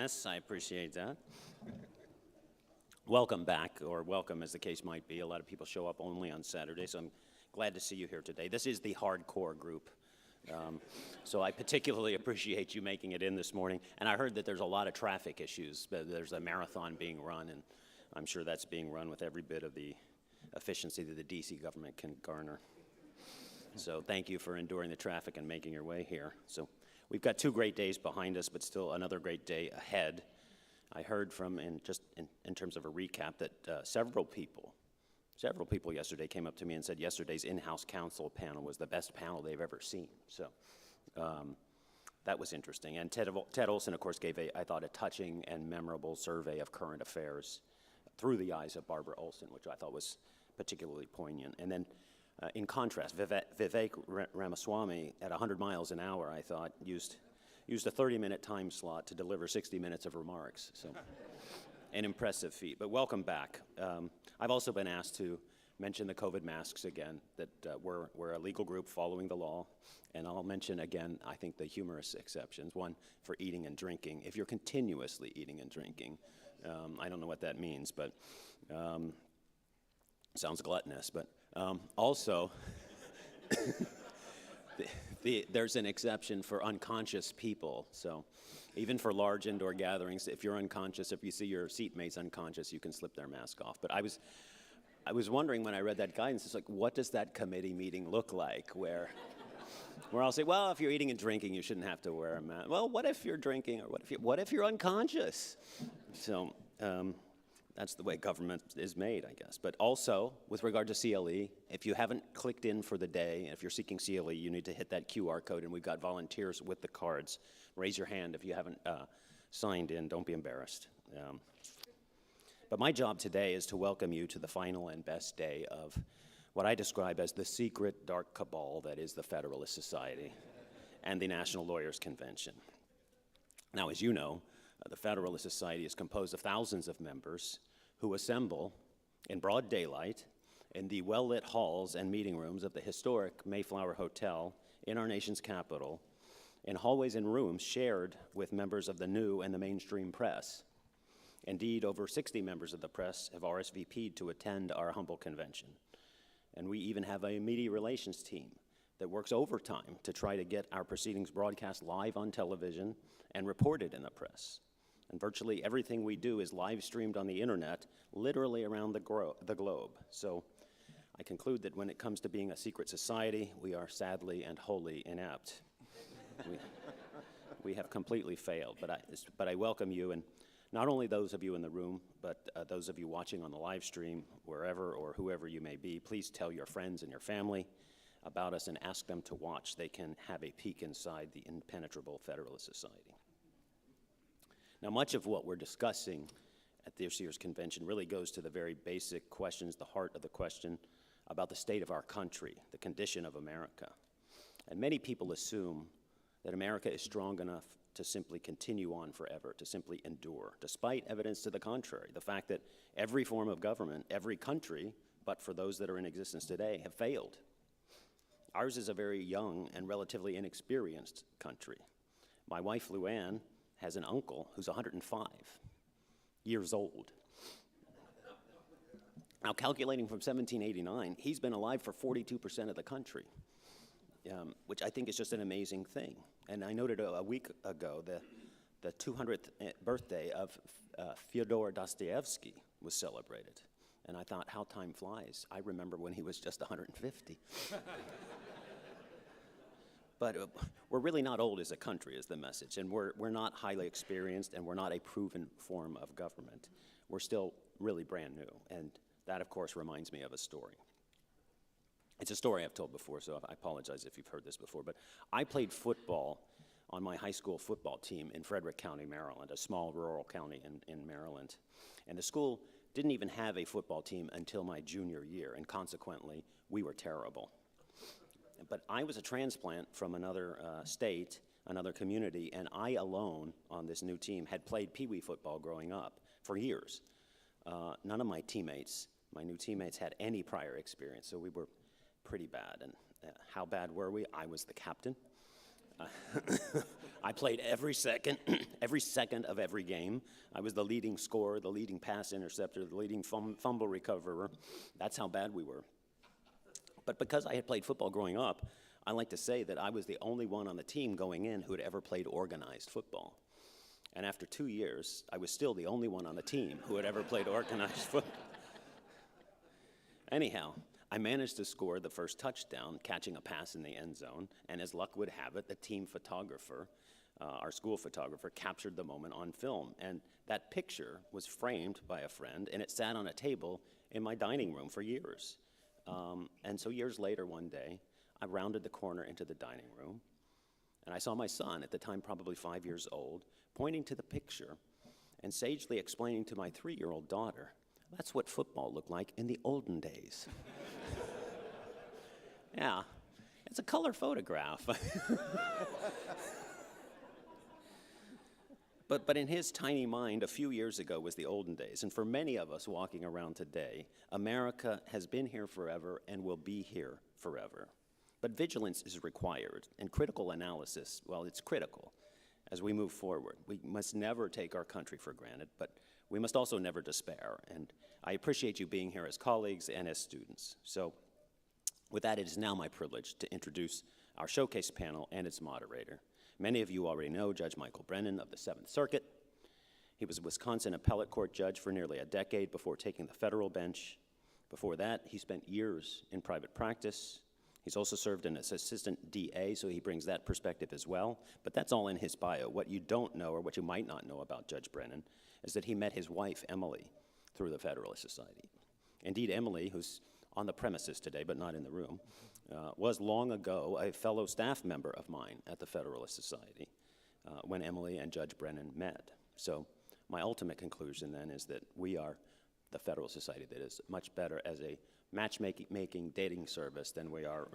Dennis. I appreciate that. Welcome back, or welcome as the case might be. A lot of people show up only on Saturday, so I'm glad to see you here today. This is the hardcore group, so I particularly appreciate you making it in this morning. And I heard that there's a lot of traffic issues. There's a marathon being run, and I'm sure that's being run with every bit of the efficiency that the DC government can garner. So thank you for enduring the traffic and making your way here. So we've got 2 great days behind us, but still another great day ahead. I heard from, in terms of a recap, that several people yesterday came up to me and said yesterday's in-house counsel panel was the best panel they've ever seen. So that was interesting. And Ted Olson, of course, gave, I thought, a touching and memorable survey of current affairs through the eyes of Barbara Olson, which I thought was particularly poignant. And then, in contrast, Vivek Ramaswamy, at 100 miles an hour, I thought, used a 30-minute time slot to deliver 60 minutes of remarks. So, an impressive feat. But welcome back. I've also been asked to mention the COVID masks again, that we're a legal group following the law. And I'll mention again, I think, the humorous exceptions. One, for eating and drinking. If you're continuously eating and drinking, I don't know what that means, but sounds gluttonous. But also, there's an exception for unconscious people. So even for large indoor gatherings, if you're unconscious, if you see your seatmates unconscious, you can slip their mask off. But I was wondering when I read that guidance, it's like, what does that committee meeting look like where I'll say, well, if you're eating and drinking, you shouldn't have to wear a mask. Well, what if you're drinking, or what if you're unconscious? So that's the way government is made, I guess. But also, with regard to CLE, if you haven't clicked in for the day, if you're seeking CLE, you need to hit that QR code, and we've got volunteers with the cards. Raise your hand if you haven't signed in. Don't be embarrassed. But my job today is to welcome you to the final and best day of what I describe as the secret dark cabal that is the Federalist Society and the National Lawyers Convention. Now, as you know, the Federalist Society is composed of thousands of members who assemble in broad daylight in the well-lit halls and meeting rooms of the historic Mayflower Hotel in our nation's capital, in hallways and rooms shared with members of the new and the mainstream press. Indeed, over 60 members of the press have RSVP'd to attend our humble convention. And we even have a media relations team that works overtime to try to get our proceedings broadcast live on television and reported in the press. And virtually everything we do is live streamed on the internet, literally around the globe. So I conclude that when it comes to being a secret society, we are sadly and wholly inept. We have completely failed, but I welcome you, and not only those of you in the room, but those of you watching on the live stream, wherever or whoever you may be. Please tell your friends and your family about us and ask them to watch. They can have a peek inside the impenetrable Federalist Society. Now, much of what we're discussing at this year's convention really goes to the very basic questions, the heart of the question about the state of our country, the condition of America. And many people assume that America is strong enough to simply continue on forever, to simply endure, despite evidence to the contrary. The fact that every form of government, every country, but for those that are in existence today, have failed. Ours is a very young and relatively inexperienced country. My wife, Luann, has an uncle who's 105 years old. Now, calculating from 1789, he's been alive for 42% of the country, which I think is just an amazing thing. And I noted a week ago the 200th birthday of Fyodor Dostoevsky was celebrated. And I thought, how time flies. I remember when he was just 150. But we're really not old as a country, is the message. And we're not highly experienced, and we're not a proven form of government. We're still really brand new. And that, of course, reminds me of a story. It's a story I've told before, so I apologize if you've heard this before. But I played football on my high school football team in Frederick County, Maryland, a small rural county in Maryland. And the school didn't even have a football team until my junior year, and consequently, we were terrible. But I was a transplant from another state, another community, and I alone on this new team had played Pee Wee football growing up for years. None of my new teammates had any prior experience, so we were pretty bad. And how bad were we? I was the captain. I played every second, every second of every game. I was the leading scorer, the leading pass interceptor, the leading fumble recoverer. That's how bad we were. But because I had played football growing up, I like to say that I was the only one on the team going in who had ever played organized football. And after 2 years, I was still the only one on the team who had ever played organized football. Anyhow, I managed to score the first touchdown, catching a pass in the end zone, and as luck would have it, the team photographer, our school photographer, captured the moment on film. And that picture was framed by a friend, and it sat on a table in my dining room for years. And so years later, one day, I rounded the corner into the dining room, and I saw my son, at the time probably 5 years old, pointing to the picture and sagely explaining to my 3-year-old daughter, "That's what football looked like in the olden days." Yeah, it's a color photograph. But in his tiny mind, a few years ago was the olden days. And for many of us walking around today, America has been here forever and will be here forever. But vigilance is required, and critical analysis, well, it's critical as we move forward. We must never take our country for granted, but we must also never despair. And I appreciate you being here as colleagues and as students. So with that, it is now my privilege to introduce our showcase panel and its moderator. Many of you already know Judge Michael Brennan of the 7th Circuit. He was a Wisconsin appellate court judge for nearly a decade before taking the federal bench. Before that, he spent years in private practice. He's also served as assistant DA, so he brings that perspective as well. But that's all in his bio. What you don't know, or what you might not know about Judge Brennan, is that he met his wife, Emily, through the Federalist Society. Indeed, Emily, who's on the premises today, but not in the room, was long ago a fellow staff member of mine at the Federalist Society when Emily and Judge Brennan met. So my ultimate conclusion then is that we are the Federalist Society that is much better as a matchmaking dating service than we are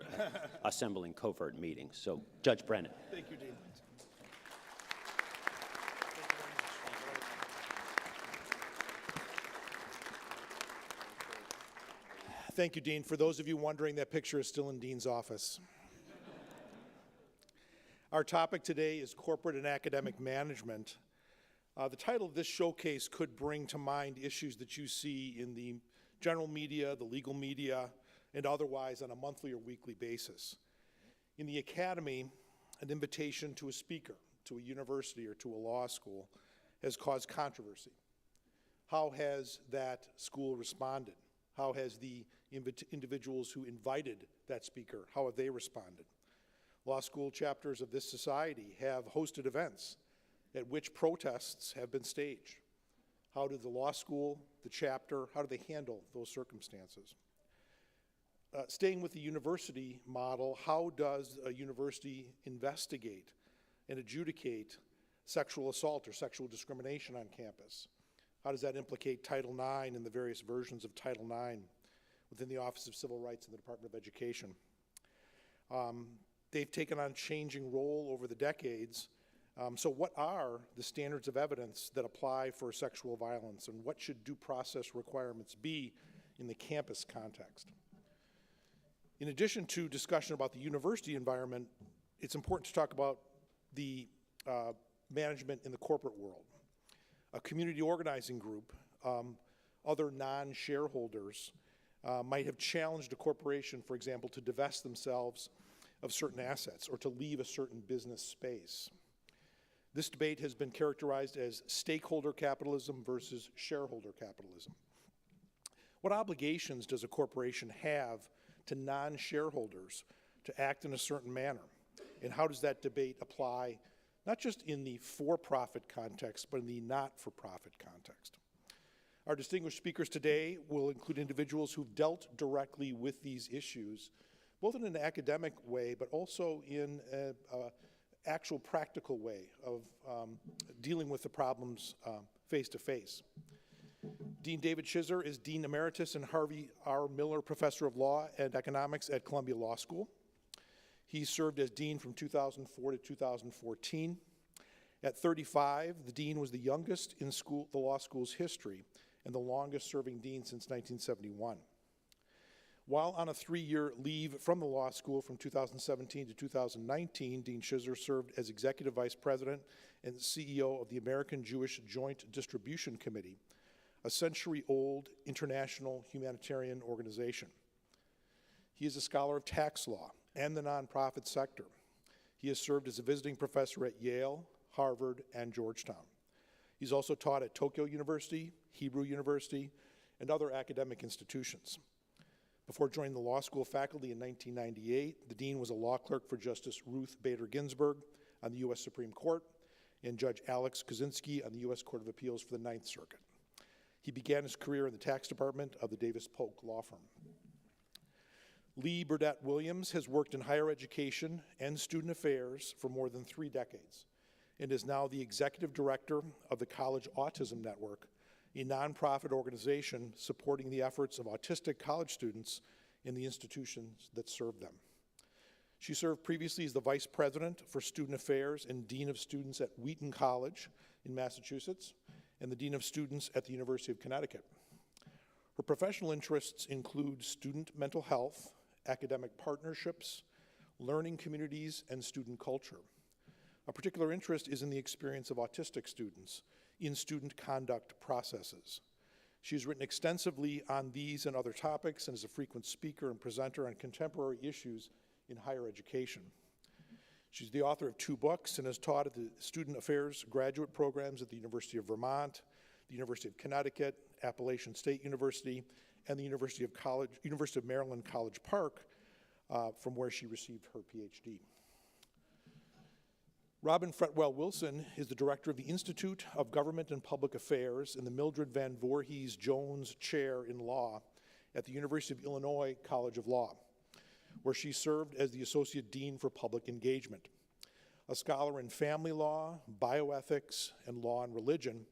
assembling covert meetings. So Judge Brennan. Thank you, Dean. Thank you, Dean. For those of you wondering, that picture is still in Dean's office. Our topic today is corporate and academic management. The title of this showcase could bring to mind issues that you see in the general media, the legal media, and otherwise on a monthly or weekly basis. In the academy, an invitation to a speaker, to a university, or to a law school has caused controversy. How has that school responded? How has the individuals who invited that speaker, how have they responded? Law school chapters of this society have hosted events at which protests have been staged. How did the law school, the chapter, how do they handle those circumstances? Staying with the university model, how does a university investigate and adjudicate sexual assault or sexual discrimination on campus? How does that implicate Title IX and the various versions of Title IX within the Office of Civil Rights in the Department of Education? They've taken on changing role over the decades. So what are the standards of evidence that apply for sexual violence, and what should due process requirements be in the campus context? In addition to discussion about the university environment, it's important to talk about the management in the corporate world. A community organizing group, other non-shareholders, might have challenged a corporation, for example, to divest themselves of certain assets or to leave a certain business space. This debate has been characterized as stakeholder capitalism versus shareholder capitalism. What obligations does a corporation have to non-shareholders to act in a certain manner? And how does that debate apply not just in the for-profit context, but in the not-for-profit context? Our distinguished speakers today will include individuals who've dealt directly with these issues, both in an academic way, but also in an actual practical way of dealing with the problems face-to-face. Dean David Shizer is Dean Emeritus and Harvey R. Miller Professor of Law and Economics at Columbia Law School. He served as Dean from 2004 to 2014. At 35, the Dean was the youngest in the law school's history and the longest serving Dean since 1971. While on a 3-year leave from the law school from 2017 to 2019, Dean Shizer served as Executive Vice President and CEO of the American Jewish Joint Distribution Committee, a century-old international humanitarian organization. He is a scholar of tax law and the nonprofit sector. He has served as a visiting professor at Yale, Harvard, and Georgetown. He's also taught at Tokyo University, Hebrew University, and other academic institutions. Before joining the law school faculty in 1998, the dean was a law clerk for Justice Ruth Bader Ginsburg on the U.S. Supreme Court and Judge Alex Kozinski on the U.S. Court of Appeals for the Ninth Circuit. He began his career in the tax department of the Davis Polk law firm. Lee Burdett Williams has worked in higher education and student affairs for more than 3 decades and is now the executive director of the College Autism Network, a nonprofit organization supporting the efforts of autistic college students in the institutions that serve them. She served previously as the vice president for student affairs and dean of students at Wheaton College in Massachusetts and the dean of students at the University of Connecticut. Her professional interests include student mental health, academic partnerships, learning communities, and student culture. A particular interest is in the experience of autistic students in student conduct processes. She has written extensively on these and other topics and is a frequent speaker and presenter on contemporary issues in higher education. She's the author of 2 books and has taught at the Student Affairs graduate programs at the University of Vermont, the University of Connecticut, Appalachian State University, and the University of Maryland College Park, from where she received her PhD. Robin Fretwell Wilson is the director of the Institute of Government and Public Affairs and the Mildred Van Voorhees Jones Chair in Law at the University of Illinois College of Law, where she served as the Associate Dean for Public Engagement. A scholar in family law, bioethics, and law and religion,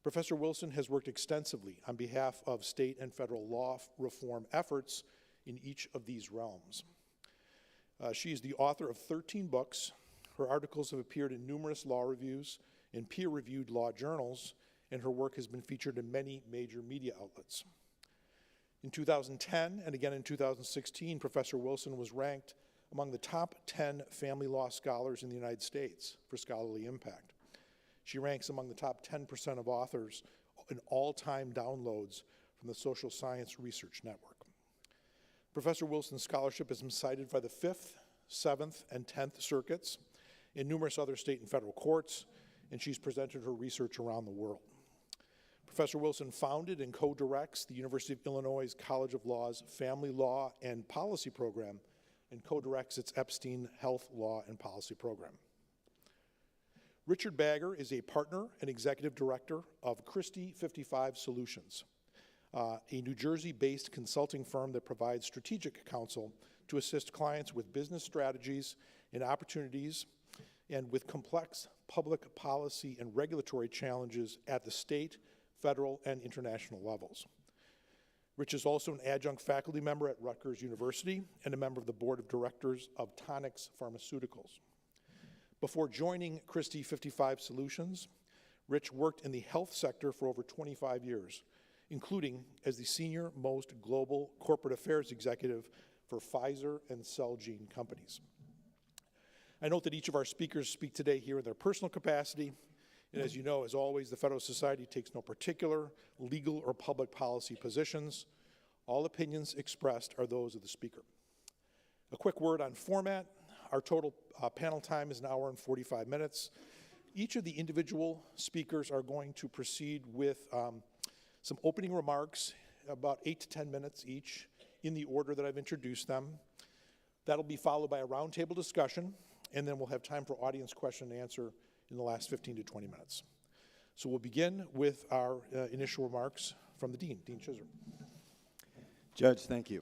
Professor Wilson has worked extensively on behalf of state and federal law reform efforts in each of these realms. She is the author of 13 books. Her articles have appeared in numerous law reviews and peer-reviewed law journals, and her work has been featured in many major media outlets. In 2010 and again in 2016, Professor Wilson was ranked among the top 10 family law scholars in the United States for scholarly impact. She ranks among the top 10% of authors in all-time downloads from the Social Science Research Network. Professor Wilson's scholarship has been cited by the 5th, 7th, and 10th Circuits in numerous other state and federal courts, and she's presented her research around the world. Professor Wilson founded and co-directs the University of Illinois College of Law's Family Law and Policy Program and co-directs its Epstein Health Law and Policy Program. Richard Bagger is a partner and executive director of Christie 55 Solutions, a New Jersey-based consulting firm that provides strategic counsel to assist clients with business strategies and opportunities and with complex public policy and regulatory challenges at the state, federal, and international levels. Rich is also an adjunct faculty member at Rutgers University and a member of the board of directors of Tonix Pharmaceuticals. Before joining Christie 55 Solutions, Rich worked in the health sector for over 25 years, including as the senior most global corporate affairs executive for Pfizer and Celgene companies. I note that each of our speakers speak today here in their personal capacity, and as you know, as always, the Federalist Society takes no particular legal or public policy positions. All opinions expressed are those of the speaker. A quick word on format. Our total panel time is 1 hour and 45 minutes. Each of the individual speakers are going to proceed with some opening remarks, about 8 to 10 minutes each, in the order that I've introduced them. That'll be followed by a roundtable discussion, and then we'll have time for audience question and answer in the last 15 to 20 minutes. So we'll begin with our initial remarks from the Dean, Dean Shizer. Judge, thank you.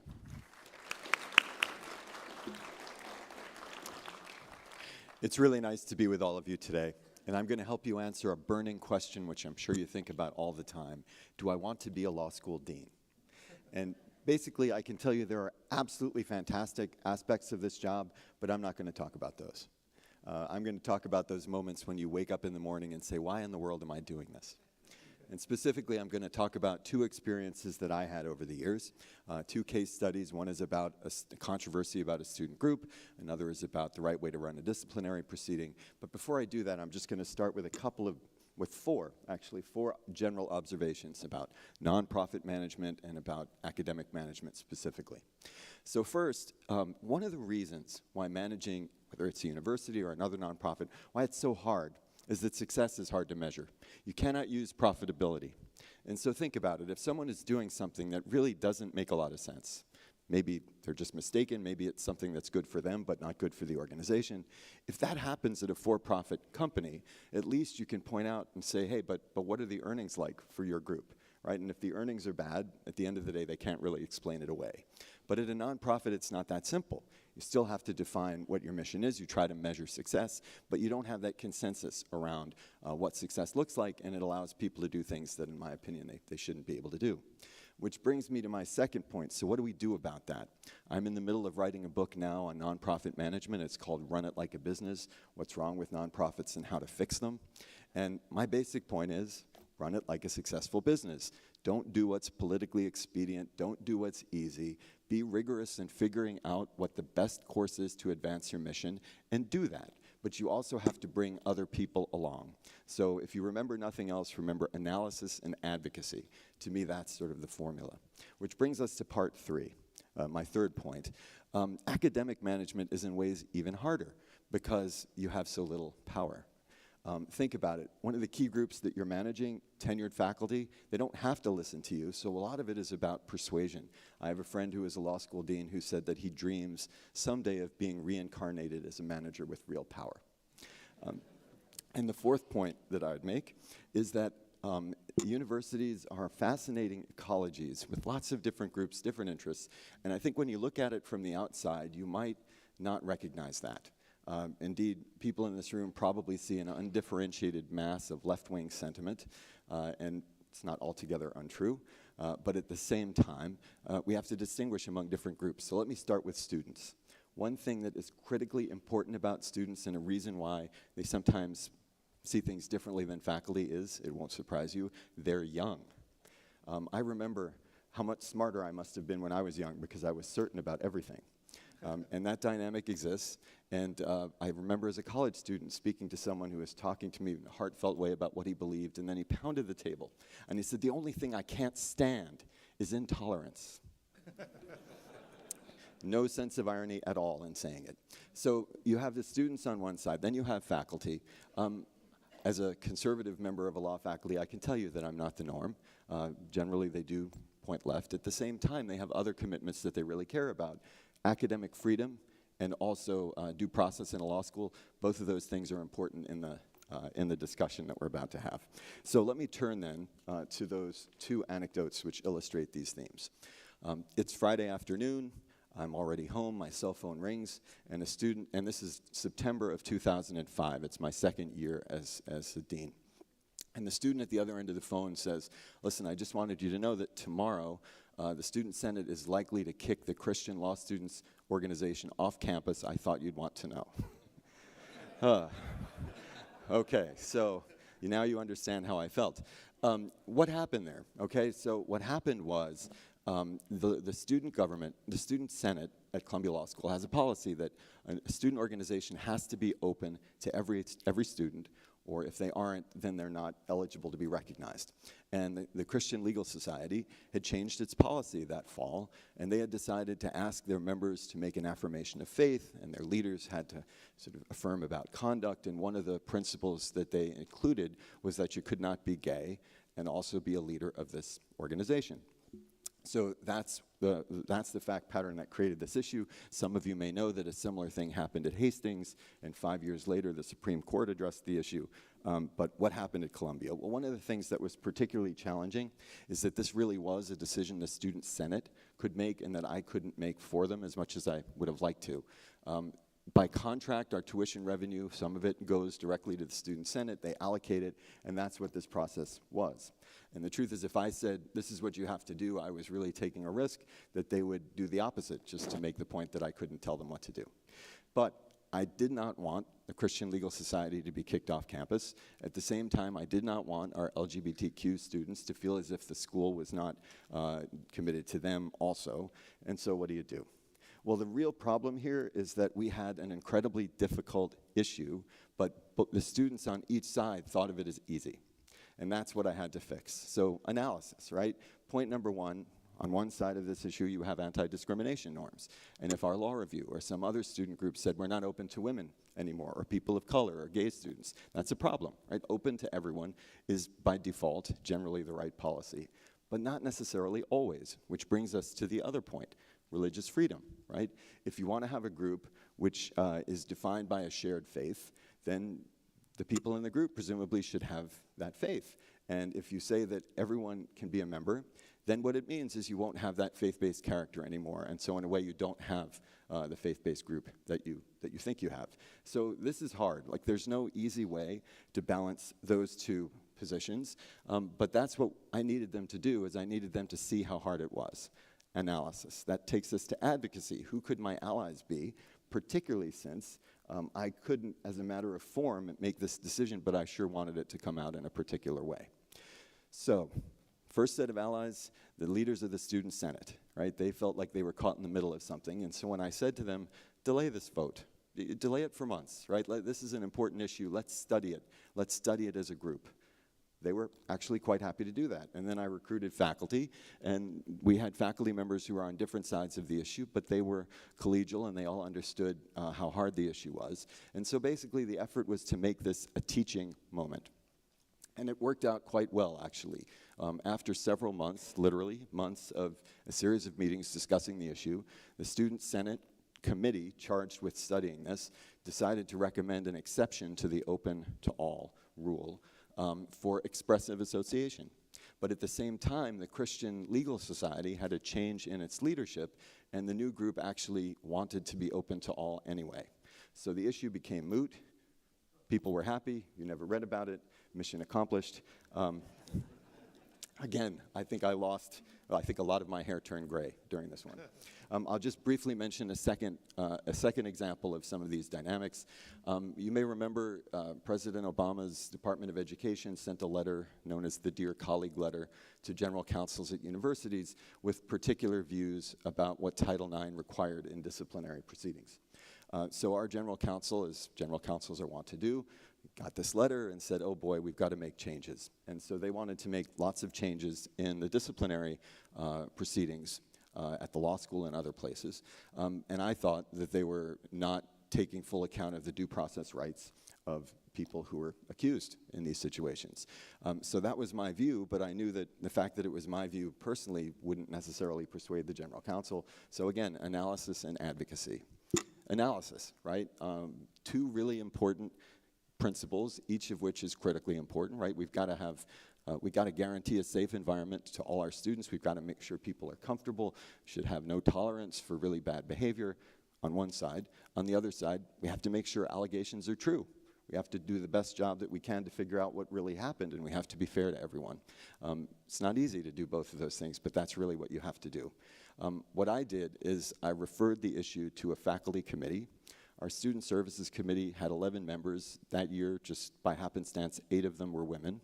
It's really nice to be with all of you today, and I'm going to help you answer a burning question, which I'm sure you think about all the time. Do I want to be a law school dean? And basically, I can tell you there are absolutely fantastic aspects of this job, but I'm not going to talk about those. I'm going to talk about those moments when you wake up in the morning and say, why in the world am I doing this? And specifically, I'm going to talk about two experiences that I had over the years, two case studies. One is about a controversy about a student group. Another is about the right way to run a disciplinary proceeding. But before I do that, I'm just going to start with four general observations about nonprofit management and about academic management specifically. So first, one of the reasons why managing, whether it's a university or another nonprofit, why it's so hard is that success is hard to measure. You cannot use profitability. And so think about it. If someone is doing something that really doesn't make a lot of sense, maybe they're just mistaken, maybe it's something that's good for them but not good for the organization. If that happens at a for-profit company, at least you can point out and say, hey, but what are the earnings like for your group, right? And if the earnings are bad, at the end of the day, they can't really explain it away. But at a nonprofit, it's not that simple. You still have to define what your mission is. You try to measure success, but you don't have that consensus around what success looks like, and it allows people to do things that, in my opinion, they shouldn't be able to do. Which brings me to my second point. So what do we do about that? I'm in the middle of writing a book now on nonprofit management. It's called Run It Like a Business, What's Wrong with Nonprofits and How to Fix Them. And my basic point is, run it like a successful business. Don't do what's politically expedient. Don't do what's easy. Be rigorous in figuring out what the best course is to advance your mission, and do that. But you also have to bring other people along. So if you remember nothing else, remember analysis and advocacy. To me, that's sort of the formula. Which brings us to part three, my third point. Academic management is in ways even harder because you have so little power. Think about it. One of the key groups that you're managing, tenured faculty, they don't have to listen to you, so a lot of it is about persuasion. I have a friend who is a law school dean who said that he dreams someday of being reincarnated as a manager with real power. And the fourth point that I would make is that universities are fascinating ecologies with lots of different groups, different interests, and I think when you look at it from the outside, you might not recognize that. Indeed, people in this room probably see an undifferentiated mass of left-wing sentiment, and it's not altogether untrue. But at the same time, we have to distinguish among different groups. So let me start with students. One thing that is critically important about students and a reason why they sometimes see things differently than faculty is, it won't surprise you, they're young. I remember how much smarter I must have been when I was young because I was certain about everything. And that dynamic exists. And I remember as a college student speaking to someone who was talking to me in a heartfelt way about what he believed, and then he pounded the table. And he said, the only thing I can't stand is intolerance. No sense of irony at all in saying it. So you have the students on one side, then you have faculty. As a conservative member of a law faculty, I can tell you that I'm not the norm. Generally, they do point left. At the same time, they have other commitments that they really care about. Academic freedom and also due process in a law school, both of those things are important in the discussion that we're about to have. So let me turn then to those two anecdotes which illustrate these themes. It's Friday afternoon. I'm already home. My cell phone rings, and a student, and this is September of 2005. It's my second year as a dean. And the student at the other end of the phone says, listen, I just wanted you to know that tomorrow the Student Senate is likely to kick the Christian Law Students Organization off campus. I thought you'd want to know. Okay, so now you understand how I felt. What happened there? Okay, so what happened was the student government, the Student Senate at Columbia Law School has a policy that a student organization has to be open to every student, or if they aren't, then they're not eligible to be recognized. And the Christian Legal Society had changed its policy that fall, and they had decided to ask their members to make an affirmation of faith, and their leaders had to sort of affirm about conduct, and one of the principles that they included was that you could not be gay and also be a leader of this organization. So that's the fact pattern that created this issue. Some of you may know that a similar thing happened at Hastings, and 5 years later the Supreme Court addressed the issue. But what happened at Columbia? Well, one of the things that was particularly challenging is that this really was a decision the Student Senate could make and that I couldn't make for them as much as I would have liked to. By contract, our tuition revenue, some of it goes directly to the Student Senate. They allocate it, and that's what this process was. And the truth is, if I said, this is what you have to do, I was really taking a risk that they would do the opposite, just to make the point that I couldn't tell them what to do. But I did not want the Christian Legal Society to be kicked off campus. At the same time, I did not want our LGBTQ students to feel as if the school was not committed to them also. And so what do? Well, the real problem here is that we had an incredibly difficult issue, but the students on each side thought of it as easy. And that's what I had to fix. So analysis, right? Point number one, on one side of this issue, you have anti-discrimination norms. And if our law review or some other student group said we're not open to women anymore, or people of color, or gay students, that's a problem, right? Open to everyone is by default generally the right policy, but not necessarily always, which brings us to the other point, religious freedom, right? If you want to have a group which is defined by a shared faith, then the people in the group presumably should have that faith. And if you say that everyone can be a member, then what it means is you won't have that faith-based character anymore. And so in a way, you don't have the faith-based group that you think you have. So this is hard. Like, there's no easy way to balance those two positions. But that's what I needed them to do, is I needed them to see how hard it was. Analysis. That takes us to advocacy. Who could my allies be, particularly since I couldn't, as a matter of form, make this decision, but I sure wanted it to come out in a particular way. So, first set of allies, the leaders of the Student Senate, right? They felt like they were caught in the middle of something, and so when I said to them, delay this vote, delay it for months, right? This is an important issue, let's study it as a group. They were actually quite happy to do that. And then I recruited faculty, and we had faculty members who were on different sides of the issue, but they were collegial and they all understood how hard the issue was. And so basically the effort was to make this a teaching moment. And it worked out quite well, actually. After several months, literally months of a series of meetings discussing the issue, the Student Senate committee charged with studying this decided to recommend an exception to the open to all rule for expressive association. But at the same time, the Christian Legal Society had a change in its leadership, and the new group actually wanted to be open to all anyway. So the issue became moot. People were happy. You never read about it. Mission accomplished. Again, I think I think a lot of my hair turned gray during this one. I'll just briefly mention a second example of some of these dynamics. You may remember President Obama's Department of Education sent a letter known as the Dear Colleague letter to general counsels at universities with particular views about what Title IX required in disciplinary proceedings. So our general counsel, as general counsels are wont to do, got this letter and said, oh boy, we've got to make changes. And so they wanted to make lots of changes in the disciplinary proceedings at the law school and other places. And I thought that they were not taking full account of the due process rights of people who were accused in these situations. So that was my view, but I knew that the fact that it was my view personally wouldn't necessarily persuade the general counsel. So again, analysis and advocacy. Analysis, right? Two really important principles, each of which is critically important, right? We've got to guarantee a safe environment to all our students. We've got to make sure people are comfortable, should have no tolerance for really bad behavior on one side. On the other side, we have to make sure allegations are true. We have to do the best job that we can to figure out what really happened, and we have to be fair to everyone. It's not easy to do both of those things, but that's really what you have to do. What I did is I referred the issue to a faculty committee. Our Student Services Committee had 11 members. That year, just by happenstance, 8 of them were women,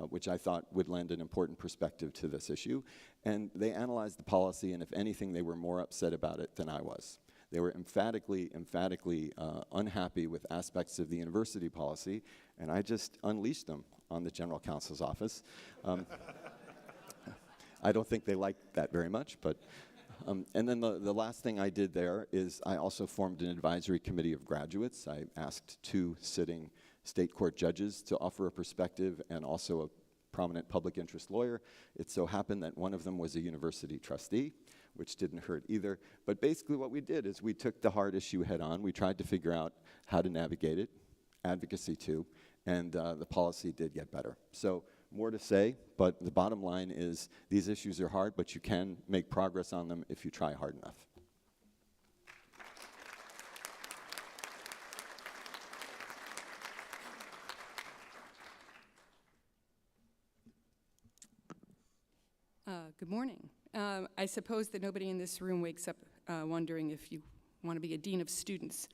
which I thought would lend an important perspective to this issue. And they analyzed the policy, and if anything, they were more upset about it than I was. They were emphatically unhappy with aspects of the university policy, and I just unleashed them on the General Counsel's office. I don't think they liked that very much, but and then the last thing I did there is I also formed an advisory committee of graduates. I asked 2 sitting state court judges to offer a perspective and also a prominent public interest lawyer. It so happened that one of them was a university trustee, which didn't hurt either. But basically what we did is we took the hard issue head on. We tried to figure out how to navigate it, advocacy too, and the policy did get better. So more to say, but the bottom line is these issues are hard, but you can make progress on them if you try hard enough. Good morning. I suppose that nobody in this room wakes up wondering if you want to be a dean of students.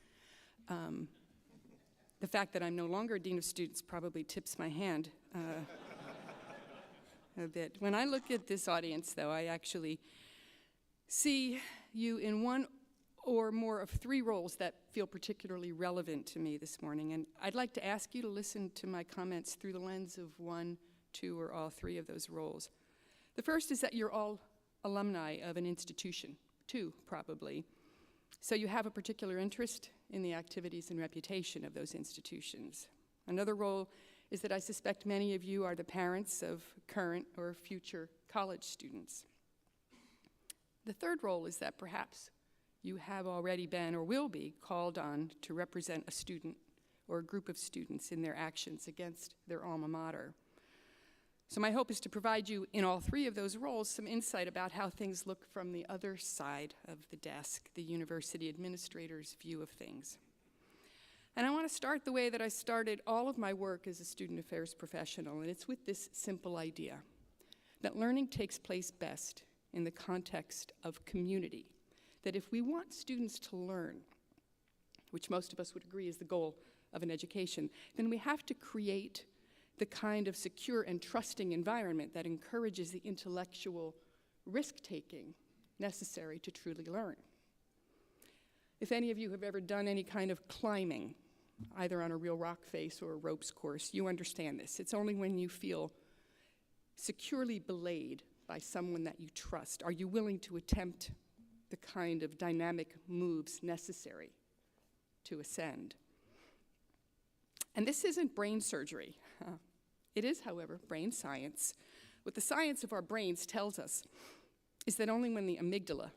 The fact that I'm no longer a dean of students probably tips my hand a bit. When I look at this audience, though, I actually see you in one or more of three roles that feel particularly relevant to me this morning. And I'd like to ask you to listen to my comments through the lens of one, two, or all three of those roles. The first is that you're all alumni of an institution, two probably. So you have a particular interest in the activities and reputation of those institutions. Another role is that I suspect many of you are the parents of current or future college students. The third role is that perhaps you have already been or will be called on to represent a student or a group of students in their actions against their alma mater. So my hope is to provide you in all three of those roles some insight about how things look from the other side of the desk, the university administrator's view of things. And I want to start the way that I started all of my work as a student affairs professional, and it's with this simple idea, that learning takes place best in the context of community. That if we want students to learn, which most of us would agree is the goal of an education, then we have to create the kind of secure and trusting environment that encourages the intellectual risk-taking necessary to truly learn. If any of you have ever done any kind of climbing, either on a real rock face or a ropes course, you understand this. It's only when you feel securely belayed by someone that you trust are you willing to attempt the kind of dynamic moves necessary to ascend. And this isn't brain surgery. It is, however, brain science. What the science of our brains tells us is that only when the amygdala,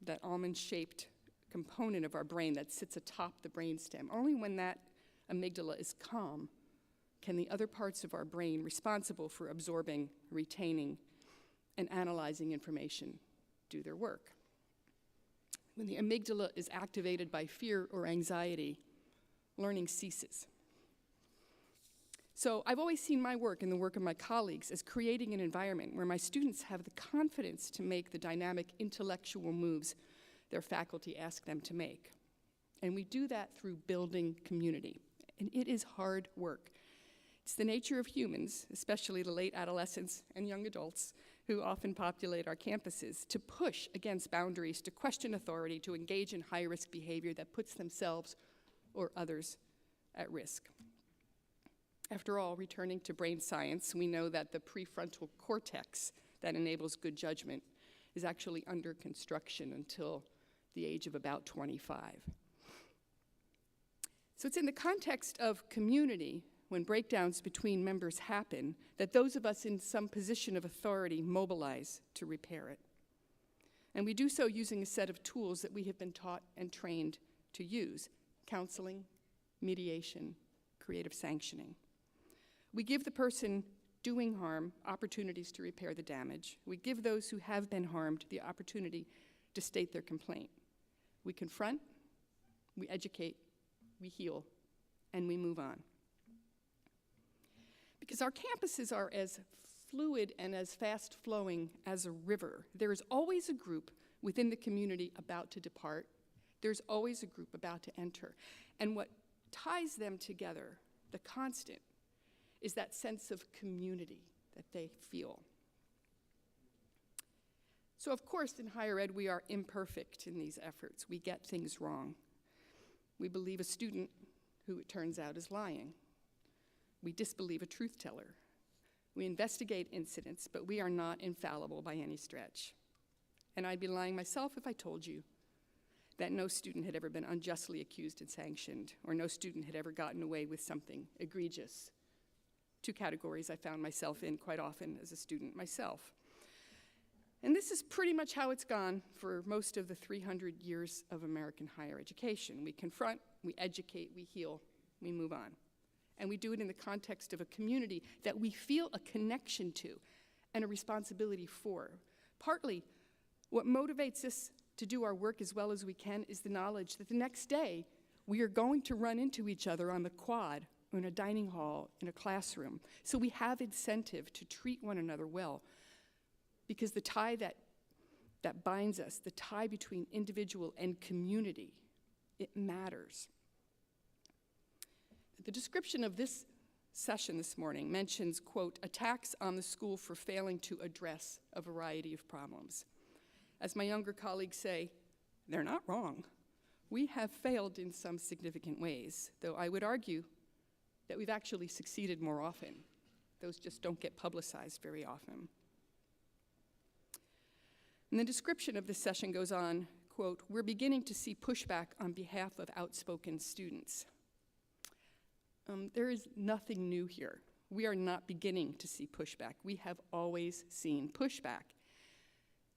that almond-shaped component of our brain that sits atop the brainstem, only when that amygdala is calm can the other parts of our brain responsible for absorbing, retaining, and analyzing information do their work. When the amygdala is activated by fear or anxiety, learning ceases. So I've always seen my work and the work of my colleagues as creating an environment where my students have the confidence to make the dynamic intellectual moves their faculty ask them to make. And we do that through building community. And it is hard work. It's the nature of humans, especially the late adolescents and young adults who often populate our campuses, to push against boundaries, to question authority, to engage in high-risk behavior that puts themselves or others at risk. After all, returning to brain science, we know that the prefrontal cortex that enables good judgment is actually under construction until the age of about 25. So it's in the context of community, when breakdowns between members happen, that those of us in some position of authority mobilize to repair it. And we do so using a set of tools that we have been taught and trained to use: counseling, mediation, creative sanctioning. We give the person doing harm opportunities to repair the damage. We give those who have been harmed the opportunity to state their complaint. We confront, we educate, we heal, and we move on. Because our campuses are as fluid and as fast-flowing as a river. There is always a group within the community about to depart. There's always a group about to enter. And what ties them together, the constant, is that sense of community that they feel. So of course, in higher ed, we are imperfect in these efforts. We get things wrong. We believe a student who it turns out is lying. We disbelieve a truth teller. We investigate incidents, but we are not infallible by any stretch. And I'd be lying myself if I told you that no student had ever been unjustly accused and sanctioned, or no student had ever gotten away with something egregious. Two categories I found myself in quite often as a student myself. And this is pretty much how it's gone for most of the 300 years of American higher education. We confront, we educate, we heal, we move on. And we do it in the context of a community that we feel a connection to and a responsibility for. Partly, what motivates us to do our work as well as we can is the knowledge that the next day we are going to run into each other on the quad, or in a dining hall, in a classroom. So we have incentive to treat one another well, because the tie that binds us, the tie between individual and community, it matters. The description of this session this morning mentions, quote, attacks on the school for failing to address a variety of problems. As my younger colleagues say, they're not wrong. We have failed in some significant ways, though I would argue that we've actually succeeded more often. Those just don't get publicized very often. And the description of this session goes on, quote, we're beginning to see pushback on behalf of outspoken students. There is nothing new here. We are not beginning to see pushback. We have always seen pushback.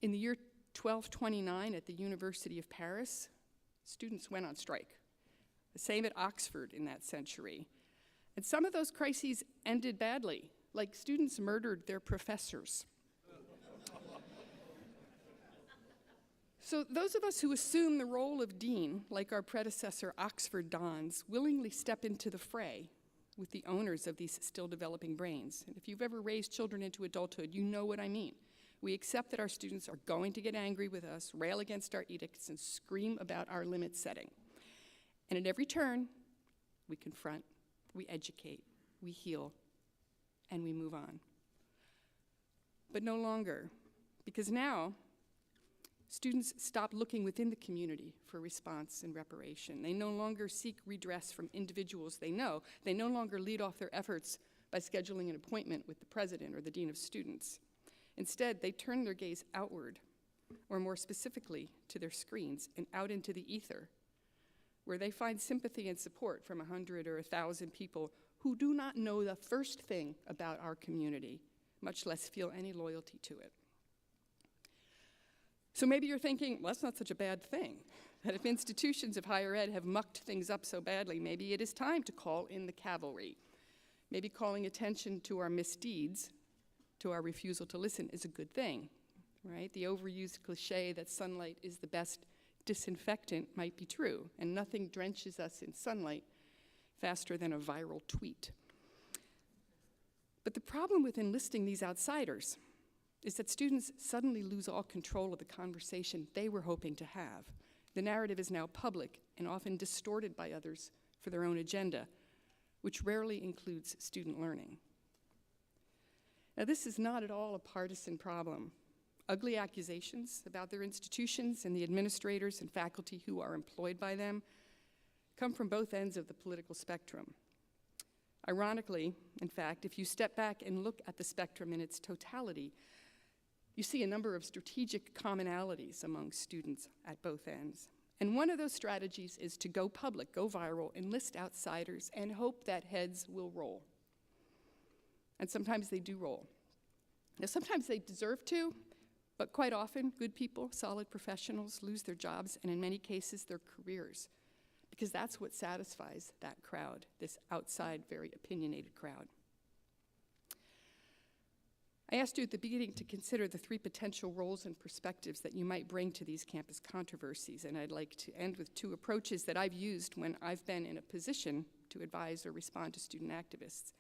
In the year 1229 at the University of Paris, students went on strike. The same at Oxford in that century. And some of those crises ended badly, like students murdered their professors. So those of us who assume the role of dean, like our predecessor Oxford dons, willingly step into the fray with the owners of these still developing brains. And if you've ever raised children into adulthood, you know what I mean. We accept that our students are going to get angry with us, rail against our edicts, and scream about our limit setting. And at every turn, we confront, we educate, we heal, and we move on. But no longer, because now, students stop looking within the community for response and reparation. They no longer seek redress from individuals they know. They no longer lead off their efforts by scheduling an appointment with the president or the dean of students. Instead, they turn their gaze outward, or more specifically, to their screens and out into the ether, where they find sympathy and support from 100 or 1,000 people who do not know the first thing about our community, much less feel any loyalty to it. So maybe you're thinking, well, that's not such a bad thing. That if institutions of higher ed have mucked things up so badly, maybe it is time to call in the cavalry. Maybe calling attention to our misdeeds, to our refusal to listen, is a good thing, right? The overused cliche that sunlight is the best disinfectant might be true, and nothing drenches us in sunlight faster than a viral tweet. But the problem with enlisting these outsiders is that students suddenly lose all control of the conversation they were hoping to have. The narrative is now public and often distorted by others for their own agenda, which rarely includes student learning. Now, this is not at all a partisan problem. Ugly accusations about their institutions and the administrators and faculty who are employed by them come from both ends of the political spectrum. Ironically, in fact, if you step back and look at the spectrum in its totality, you see a number of strategic commonalities among students at both ends. And one of those strategies is to go public, go viral, enlist outsiders, and hope that heads will roll. And sometimes they do roll. Now, sometimes they deserve to, but quite often, good people, solid professionals, lose their jobs, and in many cases, their careers, because that's what satisfies that crowd, this outside, very opinionated crowd. I asked you at the beginning to consider the three potential roles and perspectives that you might bring to these campus controversies, and I'd like to end with two approaches that I've used when I've been in a position to advise or respond to student activists,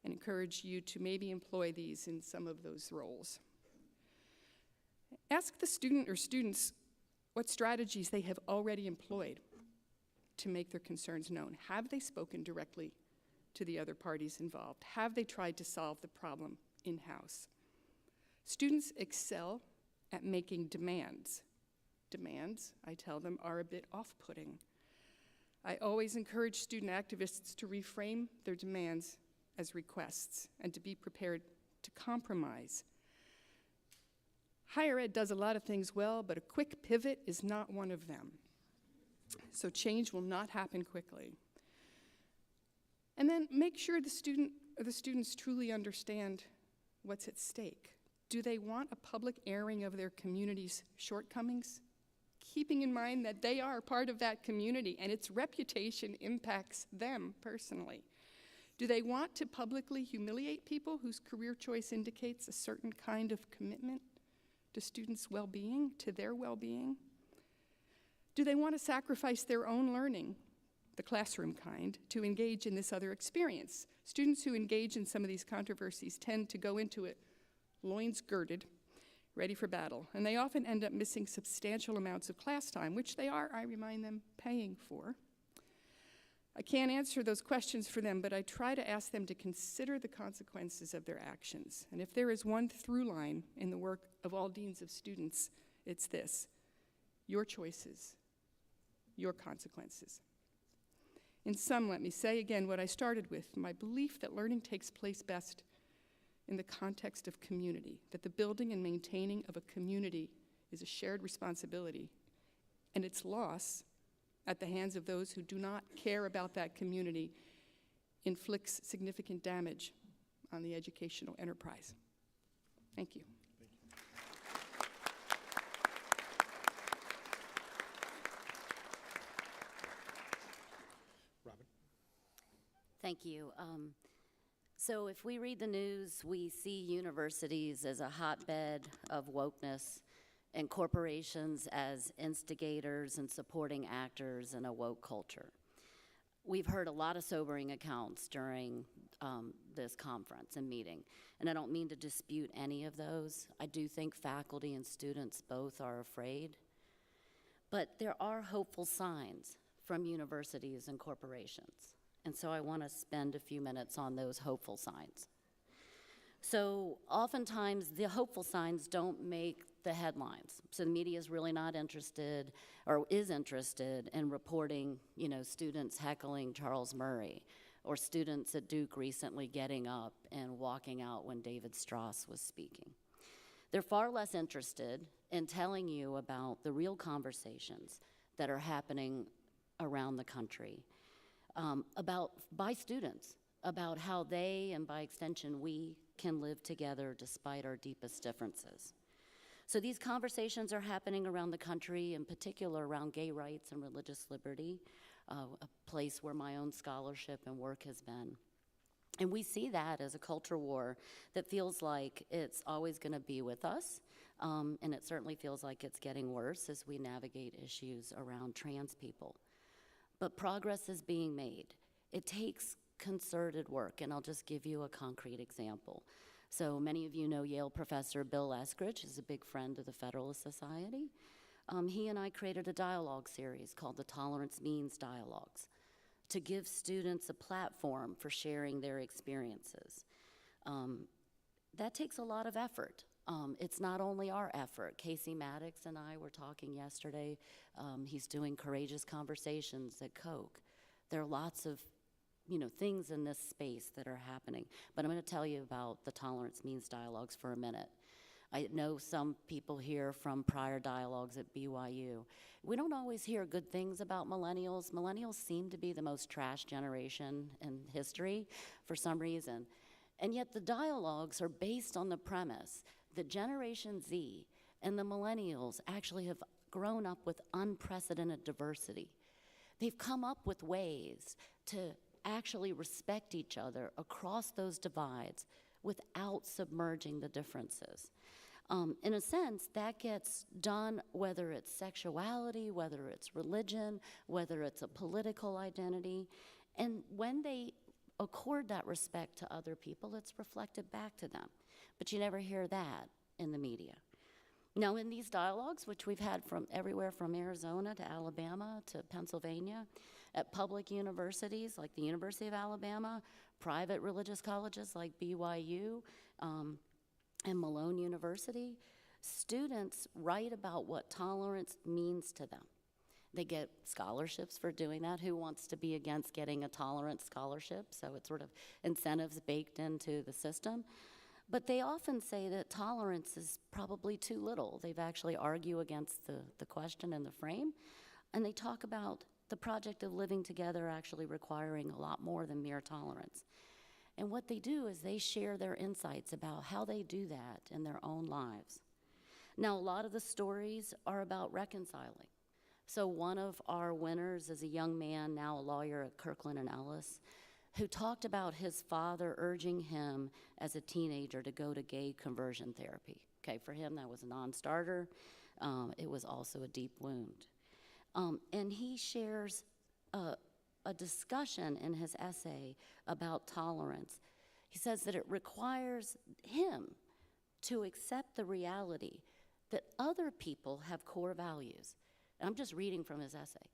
and encourage you to maybe employ these in some of those roles. Ask the student or students what strategies they have already employed to make their concerns known. Have they spoken directly to the other parties involved? Have they tried to solve the problem in-house? Students excel at making demands. Demands, I tell them, are a bit off-putting. I always encourage student activists to reframe their demands as requests and to be prepared to compromise. Higher ed does a lot of things well, but a quick pivot is not one of them. So change will not happen quickly. And then make sure the student or the students truly understand what's at stake. Do they want a public airing of their community's shortcomings? Keeping in mind that they are part of that community and its reputation impacts them personally. Do they want to publicly humiliate people whose career choice indicates a certain kind of commitment to students' well-being, to their well-being? Do they want to sacrifice their own learning, the classroom kind, to engage in this other experience? Students who engage in some of these controversies tend to go into it loins girded, ready for battle, and they often end up missing substantial amounts of class time, which they are, I remind them, paying for. I can't answer those questions for them, but I try to ask them to consider the consequences of their actions. And if there is one through line in the work of all deans of students, it's this: your choices, your consequences. In sum, let me say again what I started with, my belief that learning takes place best in the context of community, that the building and maintaining of a community is a shared responsibility, and its loss at the hands of those who do not care about that community inflicts significant damage on the educational enterprise. Thank you. Robin? Thank you. So if we read the news, we see universities as a hotbed of wokeness and corporations as instigators and supporting actors in a woke culture. We've heard a lot of sobering accounts during this conference and meeting, and I don't mean to dispute any of those. I do think faculty and students both are afraid, but there are hopeful signs from universities and corporations, and so I want to spend a few minutes on those hopeful signs. So oftentimes the hopeful signs don't make the headlines. So the media is really not interested, or is interested in reporting, students heckling Charles Murray, or students at Duke recently getting up and walking out when David Strauss was speaking. They're far less interested in telling you about the real conversations that are happening around the country, by students, about how they, and by extension we, can live together despite our deepest differences. So these conversations are happening around the country, in particular around gay rights and religious liberty, a place where my own scholarship and work has been. And we see that as a culture war that feels like it's always going to be with us, and it certainly feels like it's getting worse as we navigate issues around trans people. But progress is being made. It takes concerted work, and I'll just give you a concrete example. So many of you know Yale professor Bill Eskridge is a big friend of the Federalist Society. He and I created a dialogue series called the Tolerance Means Dialogues to give students a platform for sharing their experiences. That takes a lot of effort. It's not only our effort. Casey Maddox and I were talking yesterday. He's doing courageous conversations at Coke. There are lots of things in this space that are happening. But I'm going to tell you about the Tolerance Means Dialogues for a minute. I know some people here from prior dialogues at BYU. We don't always hear good things about millennials. Millennials seem to be the most trashed generation in history for some reason. And yet the dialogues are based on the premise that Generation Z and the millennials actually have grown up with unprecedented diversity. They've come up with ways to actually respect each other across those divides without submerging the differences. In a sense, that gets done whether it's sexuality, whether it's religion, whether it's a political identity. And when they accord that respect to other people, it's reflected back to them. But you never hear that in the media. Now, in these dialogues, which we've had from everywhere from Arizona to Alabama to Pennsylvania, at public universities like the University of Alabama, private religious colleges like BYU and Malone University, students write about what tolerance means to them. They get scholarships for doing that. Who wants to be against getting a tolerance scholarship? So it's sort of incentives baked into the system. But they often say that tolerance is probably too little. They've actually argued against the question and the frame, and they talk about the project of living together actually requiring a lot more than mere tolerance. And what they do is they share their insights about how they do that in their own lives. Now, a lot of the stories are about reconciling. So one of our winners is a young man, now a lawyer at Kirkland and Ellis, who talked about his father urging him as a teenager to go to gay conversion therapy. Okay, for him that was a non-starter. It was also a deep wound. And he shares a discussion in his essay about tolerance. He says that it requires him to accept the reality that other people have core values. And I'm just reading from his essay.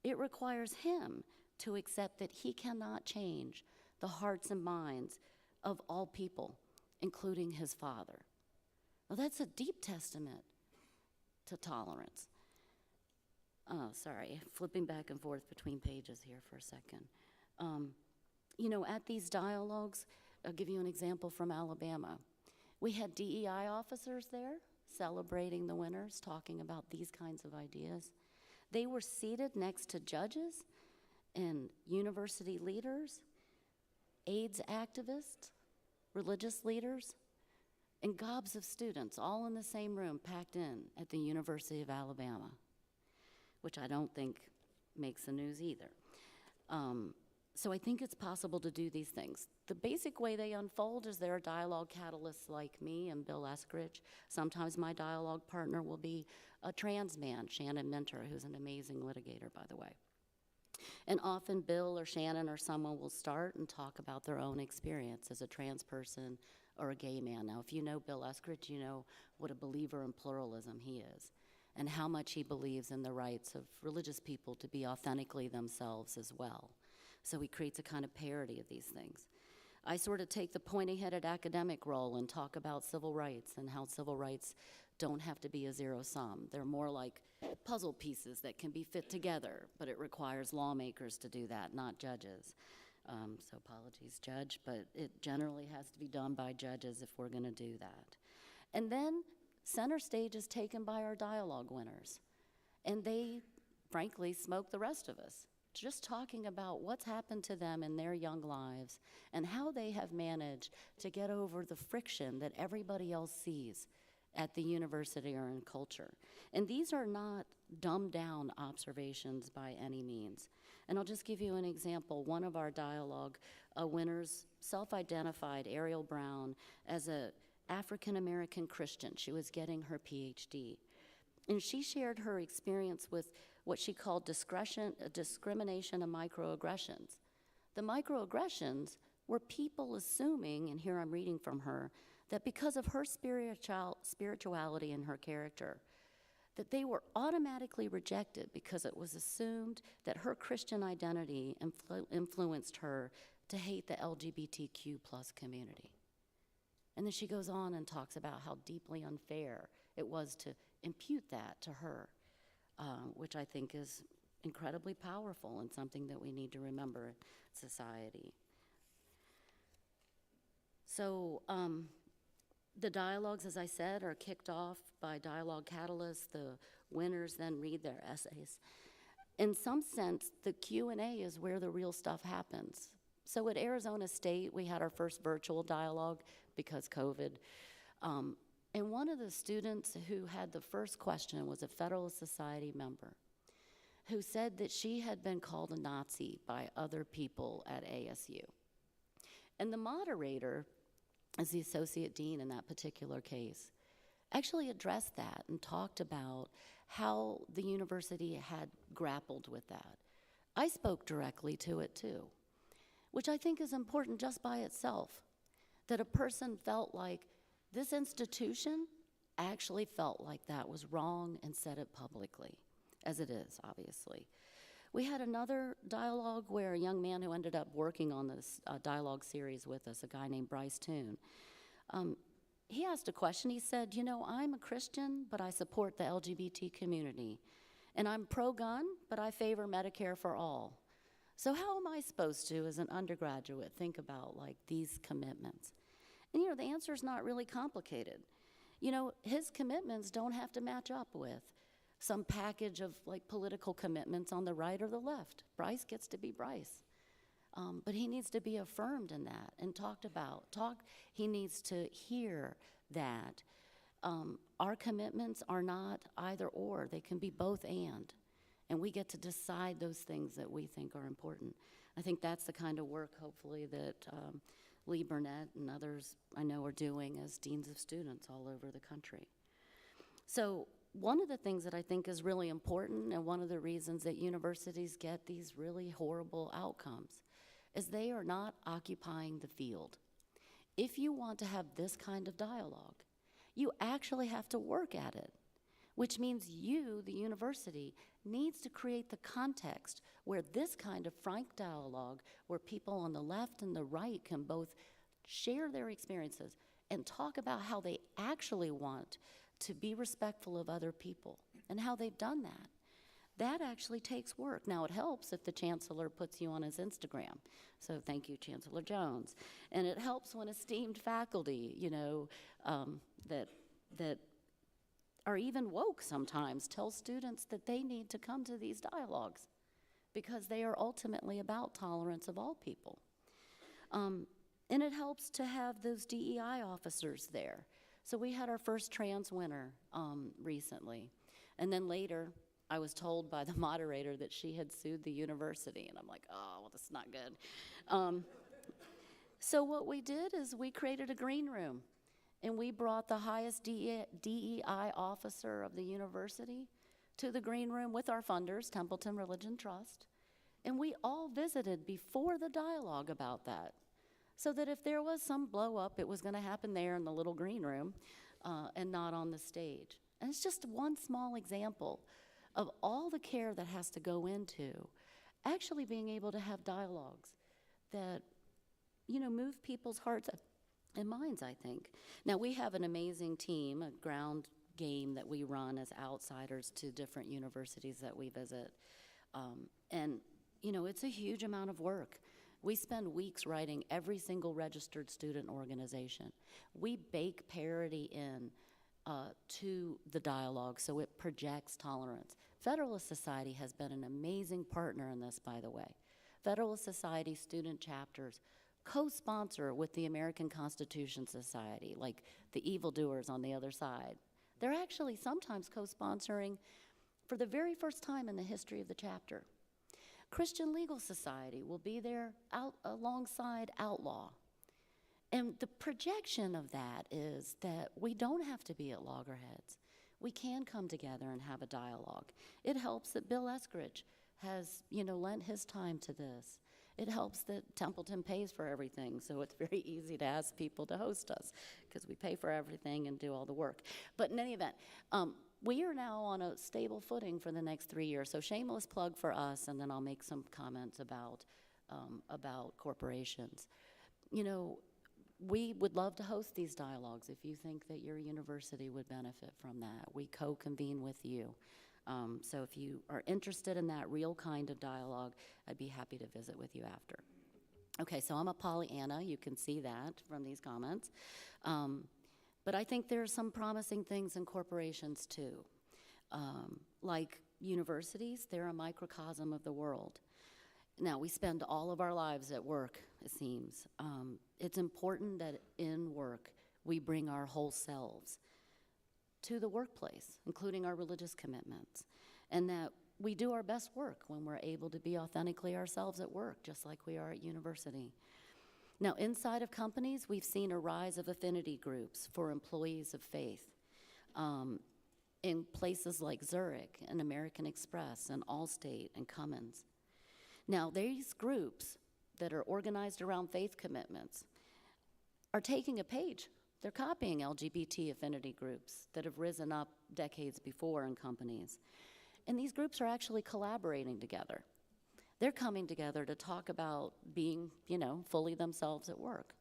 It requires him to accept that he cannot change the hearts and minds of all people, including his father. Well, that's a deep testament to tolerance. Oh, sorry, flipping back and forth between pages here for a second. You know, at these dialogues, I'll give you an example from Alabama. We had DEI officers there celebrating the winners, talking about these kinds of ideas. They were seated next to judges and university leaders, AIDS activists, religious leaders, and gobs of students, all in the same room, packed in at the University of Alabama, which I don't think makes the news either. So I think it's possible to do these things. The basic way they unfold is there are dialogue catalysts like me and Bill Eskridge. Sometimes my dialogue partner will be a trans man, Shannon Minter, who's an amazing litigator, by the way. And often Bill or Shannon or someone will start and talk about their own experience as a trans person or a gay man. Now, if you know Bill Eskridge, you know what a believer in pluralism he is and how much he believes in the rights of religious people to be authentically themselves as well. So he creates a kind of parody of these things. I sort of take the pointy-headed academic role and talk about civil rights and how civil rights don't have to be a zero sum. They're more like puzzle pieces that can be fit together, but it requires lawmakers to do that, not judges. So apologies, Judge, but it generally has to be done by judges if we're gonna do that. And then center stage is taken by our dialogue winners. And they, frankly, smoke the rest of us. Just talking about what's happened to them in their young lives and how they have managed to get over the friction that everybody else sees at the university or in culture. And these are not dumbed down observations by any means. And I'll just give you an example. One of our dialogue winners self-identified Ariel Brown as an African-American Christian. She was getting her PhD. And she shared her experience with what she called discrimination and microaggressions. The microaggressions were people assuming, and here I'm reading from her, that because of her spirituality and her character, that they were automatically rejected because it was assumed that her Christian identity influenced her to hate the LGBTQ plus community. And then she goes on and talks about how deeply unfair it was to impute that to her, which I think is incredibly powerful and something that we need to remember in society. So the dialogues, as I said, are kicked off by dialogue catalysts. The winners then read their essays. In some sense, the Q&A is where the real stuff happens. So at Arizona State, we had our first virtual dialogue because COVID. And one of the students who had the first question was a Federalist Society member who said that she had been called a Nazi by other people at ASU. And the moderator, as the associate dean in that particular case, actually addressed that and talked about how the university had grappled with that. I spoke directly to it too, which I think is important just by itself, that a person felt like this institution actually felt like that was wrong and said it publicly, as it is, obviously. We had another dialogue where a young man who ended up working on this dialogue series with us, a guy named Bryce Toon, he asked a question. He said, you know, I'm a Christian, but I support the LGBT community. And I'm pro-gun, but I favor Medicare for all. So how am I supposed to, as an undergraduate, think about like these commitments? And you know, the answer is not really complicated. You know, his commitments don't have to match up with some package of like political commitments on the right or the left. Bryce gets to be Bryce. But he needs to be affirmed in that and talked about. He needs to hear that our commitments are not either or. They can be both and. And we get to decide those things that we think are important. I think that's the kind of work, hopefully, that Lee Burnett and others I know are doing as deans of students all over the country. So one of the things that I think is really important, and one of the reasons that universities get these really horrible outcomes, is they are not occupying the field. If you want to have this kind of dialogue, you actually have to work at it. which means you, the university, needs to create the context where this kind of frank dialogue, where people on the left and the right can both share their experiences and talk about how they actually want to be respectful of other people and how they've done that. That actually takes work. Now, it helps if the chancellor puts you on his Instagram. So thank you, Chancellor Jones. And it helps when esteemed faculty, that are even woke sometimes, tell students that they need to come to these dialogues because they are ultimately about tolerance of all people. And it helps to have those DEI officers there. So we had our first trans winner recently. And then later, I was told by the moderator that she had sued the university. And I'm like, oh, well, that's not good. So what we did is we created a green room. And we brought the highest DEI officer of the university to the green room with our funders, Templeton Religion Trust. And we all visited before the dialogue about that, so that if there was some blow up, it was going to happen there in the little green room and not on the stage. And it's just one small example of all the care that has to go into actually being able to have dialogues that, move people's hearts and minds, I think. Now, we have an amazing team, a ground game that we run as outsiders to different universities that we visit. And, it's a huge amount of work. We spend weeks writing every single registered student organization. We bake parity in to the dialogue so it projects tolerance. Federalist Society has been an amazing partner in this, by the way. Federalist Society student chapters co-sponsor with the American Constitution Society, like the evildoers on the other side. They're actually sometimes co-sponsoring for the very first time in the history of the chapter. Christian Legal Society will be there alongside Outlaw. And the projection of that is that we don't have to be at loggerheads. We can come together and have a dialogue. It helps that Bill Eskridge has, lent his time to this. It helps that Templeton pays for everything, so it's very easy to ask people to host us because we pay for everything and do all the work. But in any event, we are now on a stable footing for the next 3 years. So shameless plug for us, and then I'll make some comments about corporations. We would love to host these dialogues if you think that your university would benefit from that. We co-convene with you. So if you are interested in that real kind of dialogue, I'd be happy to visit with you after. Okay, so I'm a Pollyanna. You can see that from these comments. But I think there are some promising things in corporations too. Like universities, they're a microcosm of the world. Now, we spend all of our lives at work, it seems. It's important that in work, we bring our whole selves to the workplace, including our religious commitments, and that we do our best work when we're able to be authentically ourselves at work, just like we are at university. Now, inside of companies, we've seen a rise of affinity groups for employees of faith in places like Zurich and American Express and Allstate and Cummins. Now, these groups that are organized around faith commitments are taking a page. They're copying LGBT affinity groups that have risen up decades before in companies. And these groups are actually collaborating together. They're coming together to talk about being, fully themselves at work.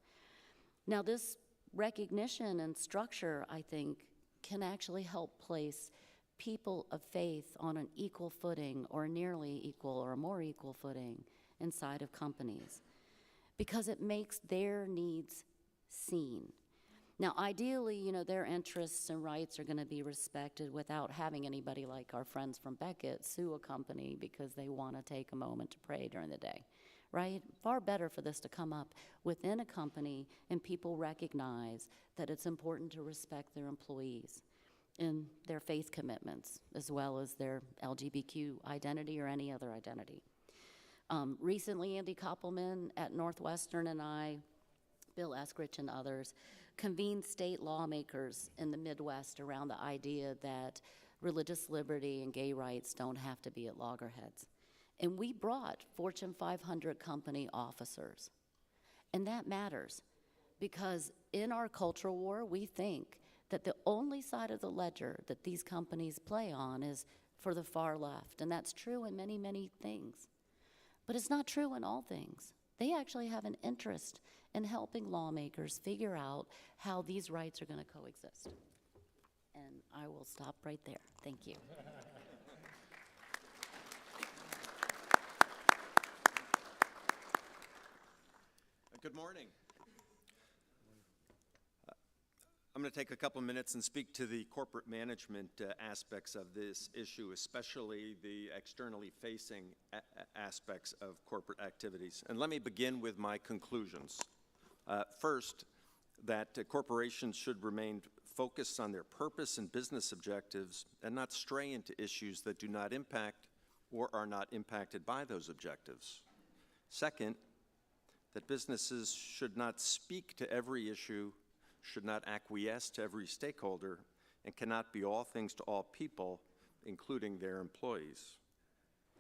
Now, this recognition and structure, I think, can actually help place people of faith on an equal footing or nearly equal or more equal footing inside of companies because it makes their needs seen. Now, ideally, their interests and rights are going to be respected without having anybody like our friends from Beckett sue a company because they want to take a moment to pray during the day, right? Far better for this to come up within a company and people recognize that it's important to respect their employees in their faith commitments as well as their LGBTQ identity or any other identity. Recently, Andy Koppelman at Northwestern and I, Bill Eskridge and others, convened state lawmakers in the Midwest around the idea that religious liberty and gay rights don't have to be at loggerheads. And we brought Fortune 500 company officers. And that matters because in our cultural war, we think that the only side of the ledger that these companies play on is for the far left, and that's true in many, many things. But it's not true in all things. They actually have an interest in helping lawmakers figure out how these rights are going to coexist. And I will stop right there. Thank you. Good morning. I'm going to take a couple minutes and speak to the corporate management aspects of this issue, especially the externally facing aspects of corporate activities. And let me begin with my conclusions. First, that corporations should remain focused on their purpose and business objectives and not stray into issues that do not impact or are not impacted by those objectives. Second, that businesses should not speak to every issue, should not acquiesce to every stakeholder, and cannot be all things to all people, including their employees.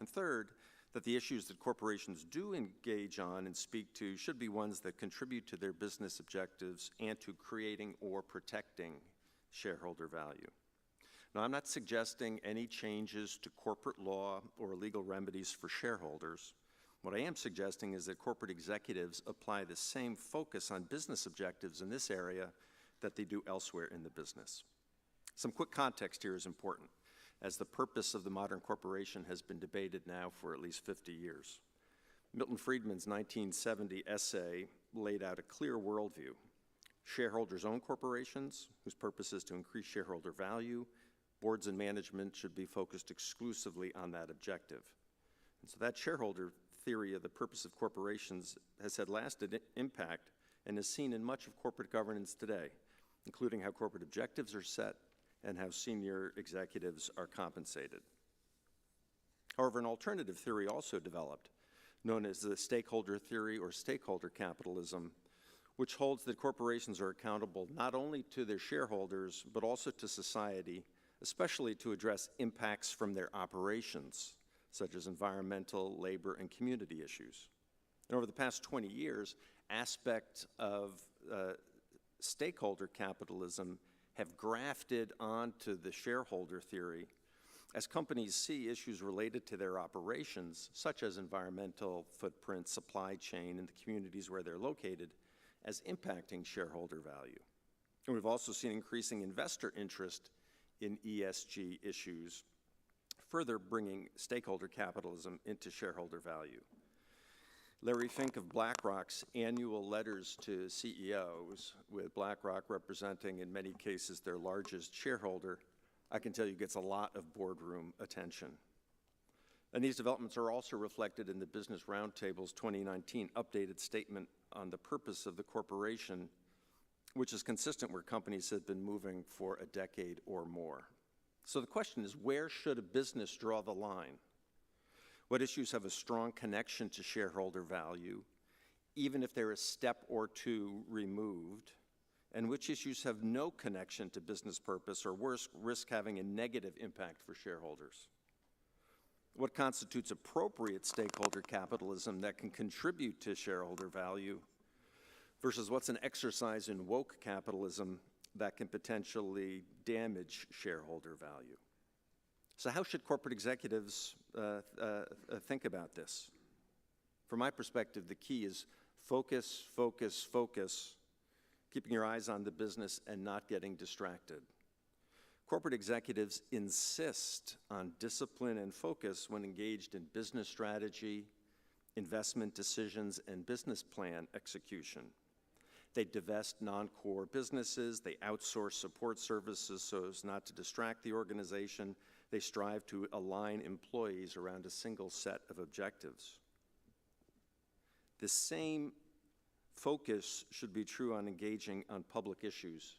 And third, that the issues that corporations do engage on and speak to should be ones that contribute to their business objectives and to creating or protecting shareholder value. Now, I'm not suggesting any changes to corporate law or legal remedies for shareholders. What I am suggesting is that corporate executives apply the same focus on business objectives in this area that they do elsewhere in the business. Some quick context here is important, as the purpose of the modern corporation has been debated now for at least 50 years. Milton Friedman's 1970 essay laid out a clear worldview. Shareholders own corporations, whose purpose is to increase shareholder value. Boards and management should be focused exclusively on that objective. And so that shareholder theory of the purpose of corporations has had lasting impact and is seen in much of corporate governance today, including how corporate objectives are set and how senior executives are compensated. However, an alternative theory also developed, known as the stakeholder theory or stakeholder capitalism, which holds that corporations are accountable not only to their shareholders, but also to society, especially to address impacts from their operations, such as environmental, labor, and community issues. And over the past 20 years, aspects of stakeholder capitalism have grafted onto the shareholder theory as companies see issues related to their operations, such as environmental footprint, supply chain, and the communities where they're located, as impacting shareholder value. And we've also seen increasing investor interest in ESG issues, further bringing stakeholder capitalism into shareholder value. Larry Fink of BlackRock's annual letters to CEOs, with BlackRock representing in many cases their largest shareholder, I can tell you gets a lot of boardroom attention. And these developments are also reflected in the Business Roundtable's 2019 updated statement on the purpose of the corporation, which is consistent where companies have been moving for a decade or more. So the question is, where should a business draw the line? What issues have a strong connection to shareholder value, even if they're a step or two removed? And which issues have no connection to business purpose or worse, risk having a negative impact for shareholders? What constitutes appropriate stakeholder capitalism that can contribute to shareholder value versus what's an exercise in woke capitalism that can potentially damage shareholder value? So how should corporate executives think about this? From my perspective, the key is focus, focus, focus, keeping your eyes on the business and not getting distracted. Corporate executives insist on discipline and focus when engaged in business strategy, investment decisions, and business plan execution. They divest non-core businesses, they outsource support services so as not to distract the organization. They strive to align employees around a single set of objectives. The same focus should be true on engaging on public issues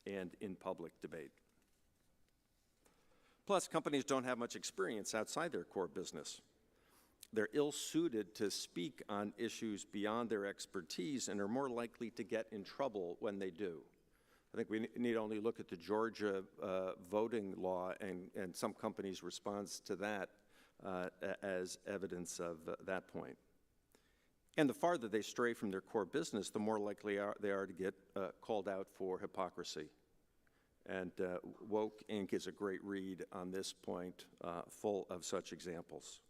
and in public debate. Plus, companies don't have much experience outside their core business. They're ill-suited to speak on issues beyond their expertise and are more likely to get in trouble when they do. I think we need only look at the Georgia voting law and some companies' response to that as evidence of that point. And the farther they stray from their core business, the more likely they are to get called out for hypocrisy. And Woke Inc. is a great read on this point, full of such examples.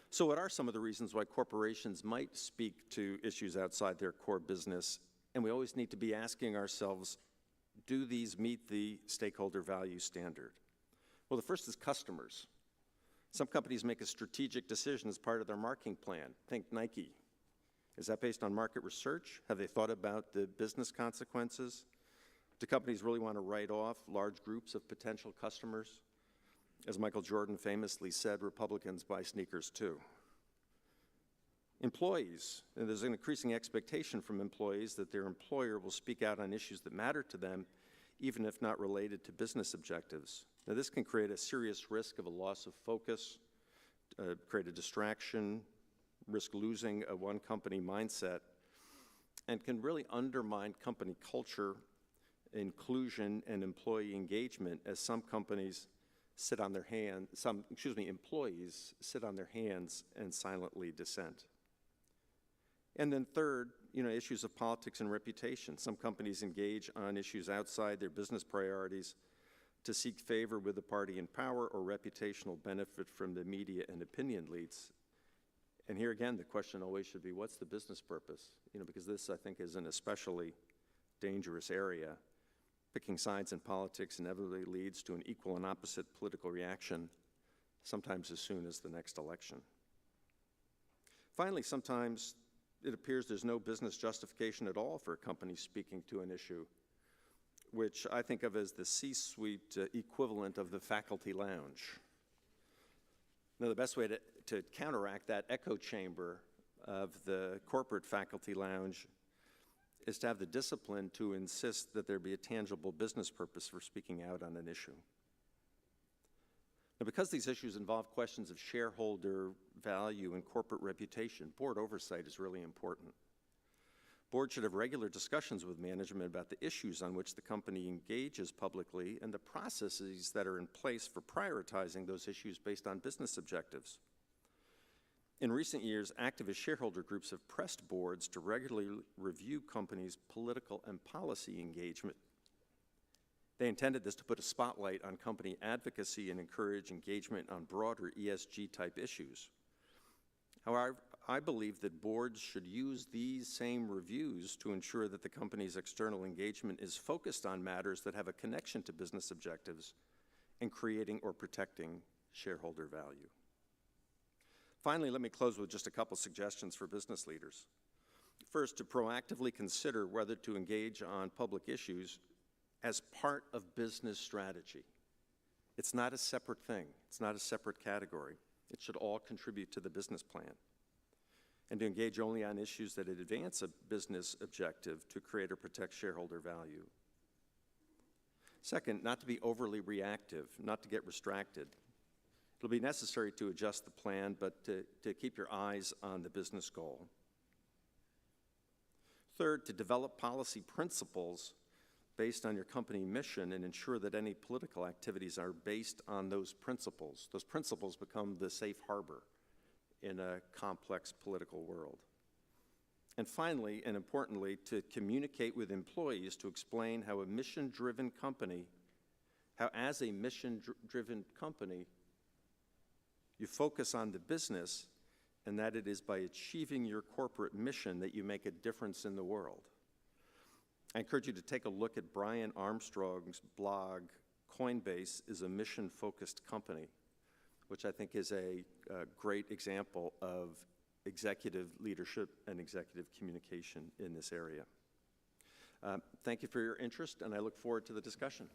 So what are some of the reasons why corporations might speak to issues outside their core business? And we always need to be asking ourselves, do these meet the stakeholder value standard? Well, the first is customers. Some companies make a strategic decision as part of their marketing plan. Think Nike. Is that based on market research? Have they thought about the business consequences? Do companies really want to write off large groups of potential customers? As Michael Jordan famously said, Republicans buy sneakers too. Employees, and there's an increasing expectation from employees that their employer will speak out on issues that matter to them, even if not related to business objectives. Now, this can create a serious risk of a loss of focus, create a distraction, risk losing a one company mindset, and can really undermine company culture, inclusion, and employee engagement as some companies sit on their hands, employees sit on their hands and silently dissent. And then third, issues of politics and reputation. Some companies engage on issues outside their business priorities to seek favor with the party in power or reputational benefit from the media and opinion leads. And here again, the question always should be, what's the business purpose? Because this, I think, is an especially dangerous area. Picking sides in politics inevitably leads to an equal and opposite political reaction, sometimes as soon as the next election. Finally, sometimes it appears there's no business justification at all for a company speaking to an issue, which I think of as the C-suite equivalent of the faculty lounge. Now, the best way to counteract that echo chamber of the corporate faculty lounge is to have the discipline to insist that there be a tangible business purpose for speaking out on an issue. Now, because these issues involve questions of shareholder value and corporate reputation, board oversight is really important. Boards should have regular discussions with management about the issues on which the company engages publicly and the processes that are in place for prioritizing those issues based on business objectives. In recent years, activist shareholder groups have pressed boards to regularly review companies' political and policy engagement. They intended this to put a spotlight on company advocacy and encourage engagement on broader ESG-type issues. However, I believe that boards should use these same reviews to ensure that the company's external engagement is focused on matters that have a connection to business objectives and creating or protecting shareholder value. Finally, let me close with just a couple suggestions for business leaders. First, to proactively consider whether to engage on public issues as part of business strategy. It's not a separate thing. It's not a separate category. It should all contribute to the business plan. And to engage only on issues that advance a business objective to create or protect shareholder value. Second, not to be overly reactive, not to get distracted. It'll be necessary to adjust the plan, but to keep your eyes on the business goal. Third, to develop policy principles based on your company mission and ensure that any political activities are based on those principles. Those principles become the safe harbor in a complex political world. And finally, and importantly, to communicate with employees to explain how as a mission-driven company, you focus on the business and that it is by achieving your corporate mission that you make a difference in the world. I encourage you to take a look at Brian Armstrong's blog, Coinbase is a Mission-Focused Company, which I think is a great example of executive leadership and executive communication in this area. Thank you for your interest, and I look forward to the discussion.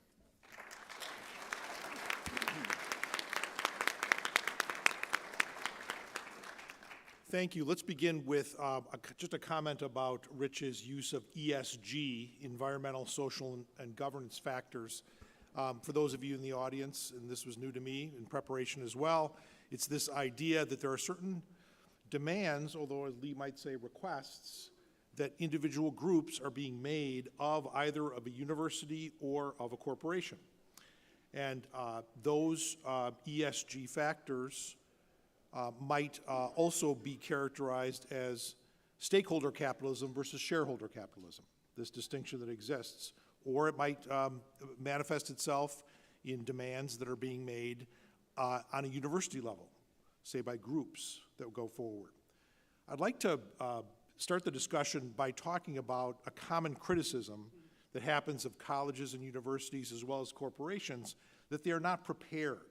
Thank you. Let's begin with just a comment about Rich's use of ESG, environmental, social, and governance factors. For those of you in the audience, and this was new to me in preparation as well, it's this idea that there are certain demands, although as Lee might say requests, that individual groups are being made of either of a university or of a corporation. And those ESG factors might also be characterized as stakeholder capitalism versus shareholder capitalism, this distinction that exists, or it might manifest itself in demands that are being made on a university level, say by groups that will go forward. I'd like to start the discussion by talking about a common criticism that happens of colleges and universities as well as corporations, that they are not prepared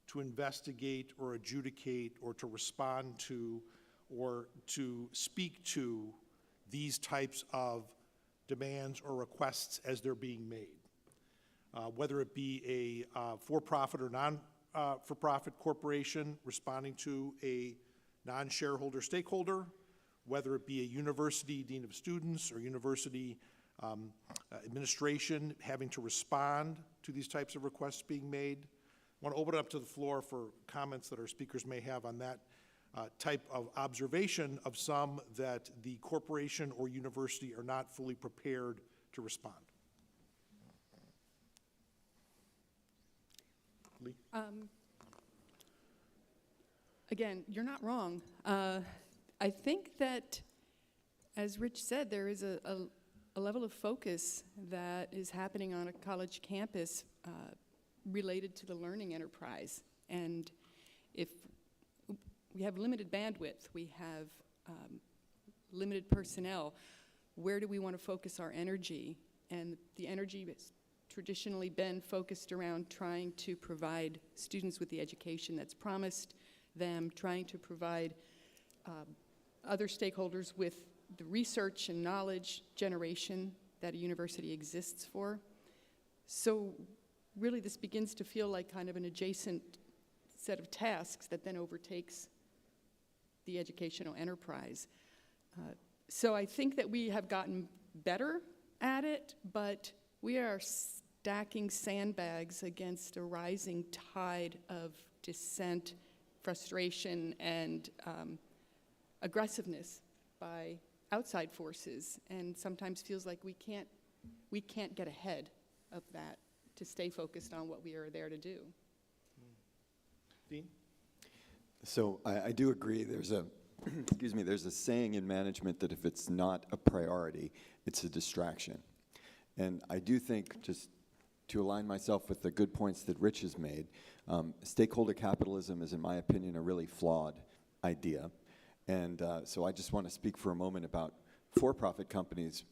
to investigate or adjudicate or to respond to or to speak to these types of demands or requests as they're being made. Whether it be a for-profit or non-for-profit corporation responding to a non-shareholder stakeholder, whether it be a university dean of students or university administration having to respond to these types of requests being made. I want to open it up to the floor for comments that our speakers may have on that type of observation of some that the corporation or university are not fully prepared to respond. Lee? Again, you're not wrong. I think that, as Rich said, there is a level of focus that is happening on a college campus related to the learning enterprise. And if we have limited bandwidth, we have limited personnel, where do we want to focus our energy? And the energy has traditionally been focused around trying to provide students with the education that's promised them, trying to provide other stakeholders with the research and knowledge generation that a university exists for. So really this begins to feel like kind of an adjacent set of tasks that then overtakes the educational enterprise. So I think that we have gotten better at it, but we are stacking sandbags against a rising tide of dissent, frustration, and aggressiveness by outside forces, and sometimes feels like we can't get ahead of that to stay focused on what we are there to do. Dean? So I do agree. There's a excuse me. There's a saying in management that if it's not a priority, it's a distraction. And I do think, just to align myself with the good points that Rich has made, stakeholder capitalism is, in my opinion, a really flawed idea. And so I just want to speak for a moment about for-profit companies,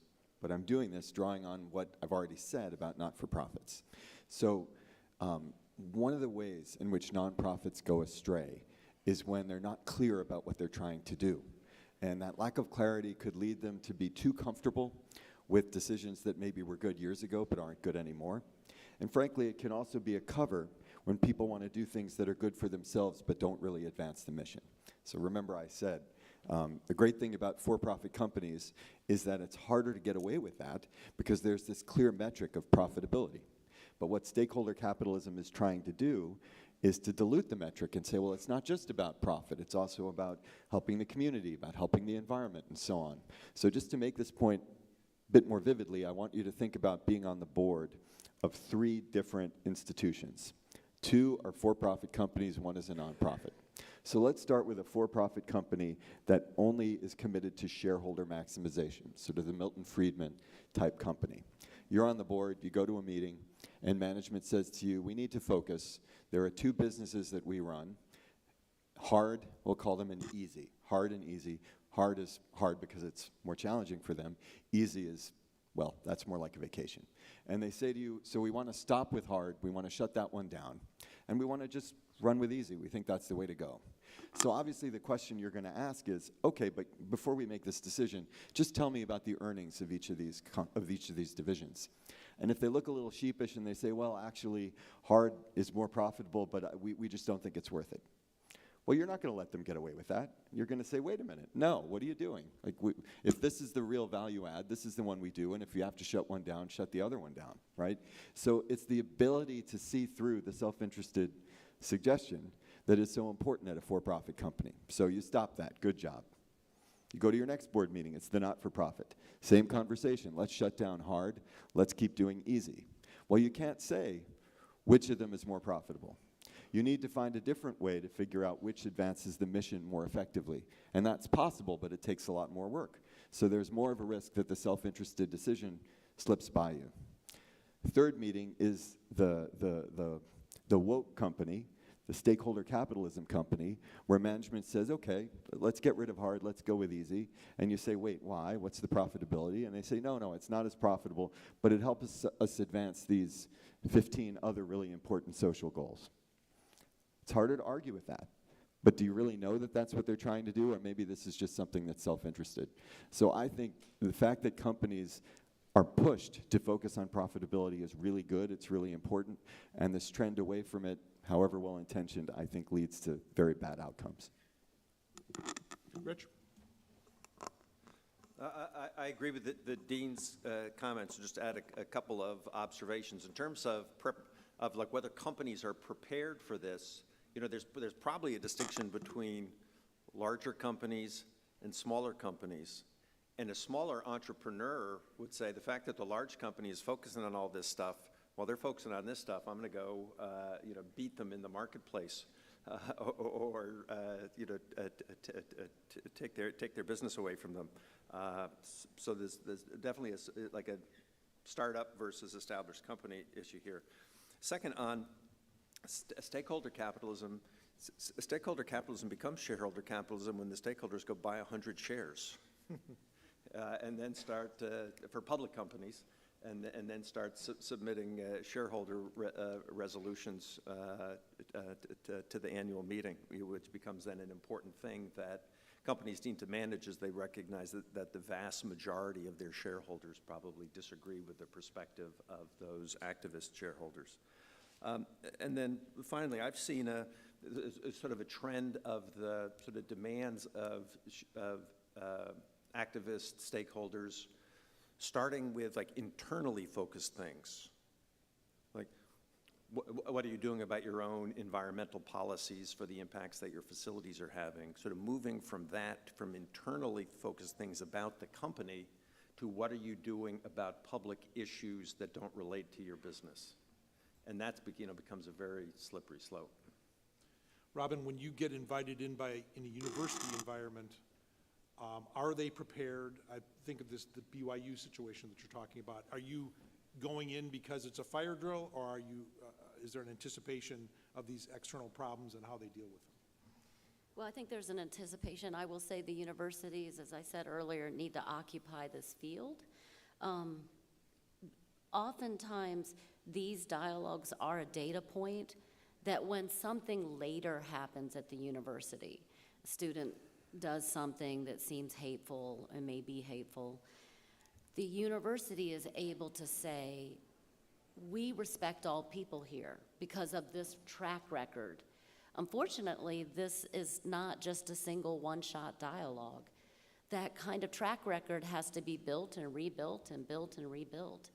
but I'm doing this drawing on what I've already said about not-for-profits. So one of the ways in which nonprofits go astray is when they're not clear about what they're trying to do. And that lack of clarity could lead them to be too comfortable with decisions that maybe were good years ago but aren't good anymore. And frankly, it can also be a cover when people want to do things that are good for themselves but don't really advance the mission. So remember I said, the great thing about for-profit companies is that it's harder to get away with that because there's this clear metric of profitability. But what stakeholder capitalism is trying to do is to dilute the metric and say, well, it's not just about profit, it's also about helping the community, about helping the environment, and so on. So just to make this point a bit more vividly, I want you to think about being on the board of 3 different institutions. 2 are for-profit companies, 1 is a nonprofit. So let's start with a for-profit company that only is committed to shareholder maximization, sort of the Milton Friedman type company. You're on the board, you go to a meeting, and management says to you, we need to focus. There are 2 businesses that we run. Hard, we'll call them, and easy. Hard and easy. Hard is hard because it's more challenging for them. Easy is, well, that's more like a vacation. And they say to you, so we want to stop with hard, we want to shut that one down, and we want to just run with easy. We think that's the way to go. So obviously the question you're going to ask is, okay, but before we make this decision, just tell me about the earnings of each of these divisions. And if they look a little sheepish and they say, well, actually, hard is more profitable, but we just don't think it's worth it. Well, you're not going to let them get away with that. You're going to say, wait a minute, no, what are you doing? Like, if this is the real value add, this is the one we do, and if you have to shut one down, shut the other one down, right? So it's the ability to see through the self-interested suggestion that is so important at a for-profit company. So you stop that, good job. You go to your next board meeting, it's the not-for-profit. Same conversation, let's shut down hard, let's keep doing easy. Well, you can't say which of them is more profitable. You need to find a different way to figure out which advances the mission more effectively. And that's possible, but it takes a lot more work. So there's more of a risk that the self-interested decision slips by you. Third meeting is the woke company, the Stakeholder Capitalism company, where management says, okay, let's get rid of hard, let's go with easy. And you say, wait, why? What's the profitability? And they say, no, it's not as profitable, but it helps us advance these 15 other really important social goals. It's harder to argue with that. But do you really know that that's what they're trying to do, or maybe this is just something that's self-interested? So I think the fact that companies are pushed to focus on profitability is really good, it's really important, and this trend away from it, however well-intentioned, I think leads to very bad outcomes. Rich? I agree with the Dean's comments. Just to add a couple of observations. In terms of like whether companies are prepared for this, you know, there's probably a distinction between larger companies and smaller companies. And a smaller entrepreneur would say the fact that the large company is focusing on all this stuff, while they're focusing on this stuff, I'm going to go, you know, beat them in the marketplace, or you know, take their business away from them. So there's definitely like a startup versus established company issue here. Second, on stakeholder capitalism. Stakeholder capitalism becomes shareholder capitalism when the stakeholders go buy 100 shares. And then start, for public companies, and then start submitting shareholder resolutions to the annual meeting, which becomes then an important thing that companies need to manage as they recognize that the vast majority of their shareholders probably disagree with the perspective of those activist shareholders. And then finally, I've seen a sort of a trend of the sort of demands of activist stakeholders, starting with like internally focused things. Like, what are you doing about your own environmental policies for the impacts that your facilities are having? Sort of moving from that, from internally focused things about the company, to what are you doing about public issues that don't relate to your business? And that, you know, becomes a very slippery slope. Robin, when you get invited in a university environment, are they prepared? I think of this, the BYU situation that you're talking about. Are you going in because it's a fire drill, or are you, is there an anticipation of these external problems and how they deal with them? Well, I think there's an anticipation. I will say the universities, as I said earlier, need to occupy this field. Oftentimes, these dialogues are a data point that when something later happens at the university, a student does something that seems hateful and may be hateful, the university is able to say, we respect all people here because of this track record. Unfortunately, this is not just a single one-shot dialogue. That kind of track record has to be built and rebuilt and built and rebuilt.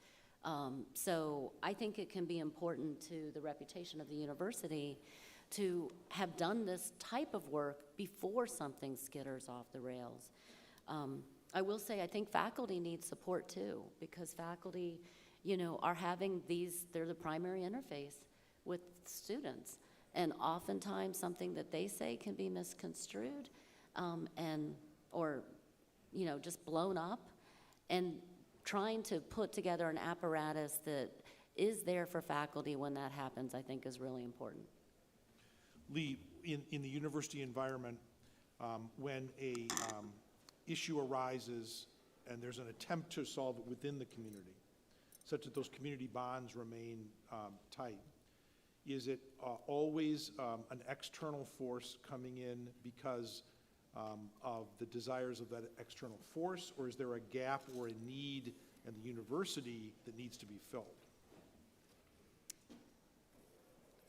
So I think it can be important to the reputation of the university to have done this type of work before something skitters off the rails. I will say I think faculty need support too, because faculty, you know, are having these, they're the primary interface with students. And oftentimes something that they say can be misconstrued or, you know, just blown up. And trying to put together an apparatus that is there for faculty when that happens, I think, is really important. Lee, in the university environment, when a issue arises and there's an attempt to solve it within the community, such that those community bonds remain tight, is it always an external force coming in because of the desires of that external force, or is there a gap or a need in the university that needs to be filled?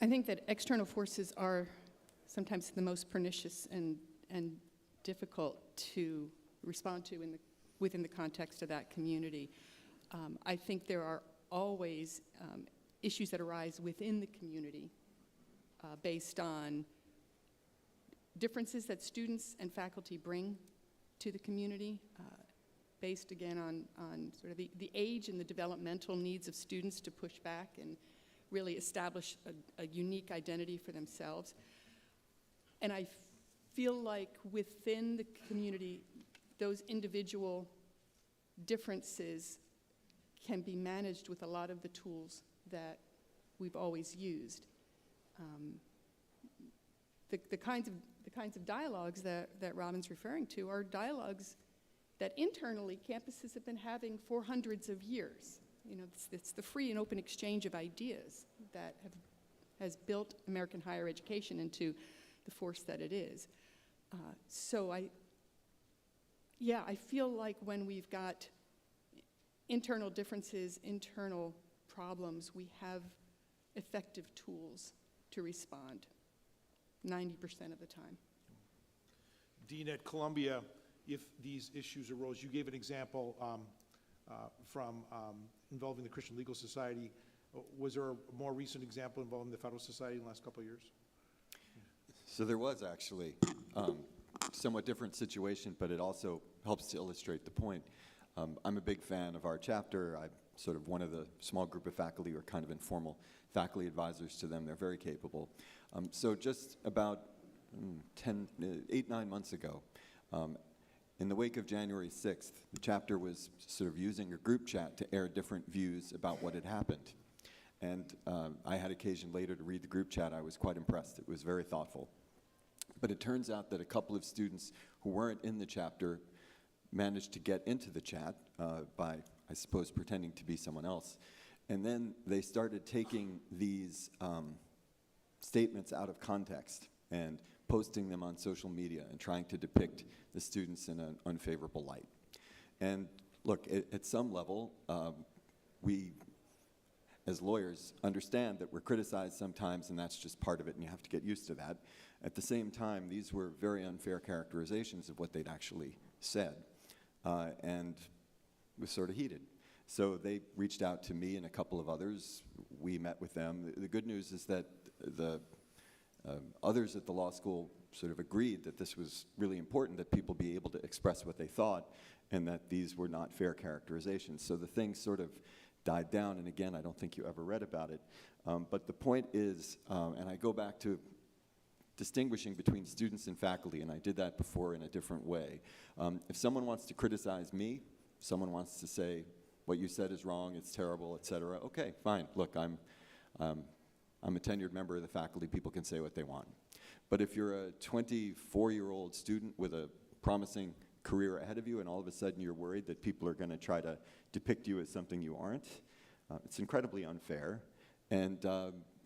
I think that external forces are sometimes the most pernicious and difficult to respond to within the context of that community. I think there are always issues that arise within the community based on differences that students and faculty bring to the community, based again on sort of the age and the developmental needs of students to push back and really establish a unique identity for themselves. And I feel like within the community, those individual differences can be managed with a lot of the tools that we've always used. The kinds of dialogues that Robin's referring to are dialogues that internally campuses have been having for hundreds of years. You know, it's the free and open exchange of ideas that has built American higher education into the force that it is. So I feel like when we've got internal differences, internal problems, we have effective tools to respond 90% of the time. Dean, at Columbia, if these issues arose, you gave an example from involving the Christian Legal Society. Was there a more recent example involving the Federalist Society in the last couple of years? So there was actually somewhat different situation, but it also helps to illustrate the point. I'm a big fan of our chapter. I'm sort of one of the small group of faculty who are kind of informal faculty advisors to them. They're very capable. So just about 8-9 months ago, in the wake of January 6th, the chapter was sort of using a group chat to air different views about what had happened. And I had occasion later to read the group chat. I was quite impressed. It was very thoughtful. But it turns out that a couple of students who weren't in the chapter managed to get into the chat by, I suppose, pretending to be someone else. And then they started taking these statements out of context and posting them on social media and trying to depict the students in an unfavorable light. And look, at some level, we, as lawyers, understand that we're criticized sometimes, and that's just part of it, and you have to get used to that. At the same time, these were very unfair characterizations of what they'd actually said, and it was sort of heated. So they reached out to me and a couple of others. We met with them. The good news is that the others at the law school sort of agreed that this was really important, that people be able to express what they thought, and that these were not fair characterizations. So the thing sort of died down, and again, I don't think you ever read about it. But the point is, and I go back to distinguishing between students and faculty, and I did that before in a different way. If someone wants to criticize me, someone wants to say, what you said is wrong, it's terrible, et cetera, okay, fine. Look, I'm a tenured member of the faculty. People can say what they want. But if you're a 24-year-old student with a promising career ahead of you, and all of a sudden you're worried that people are going to try to depict you as something you aren't, it's incredibly unfair. And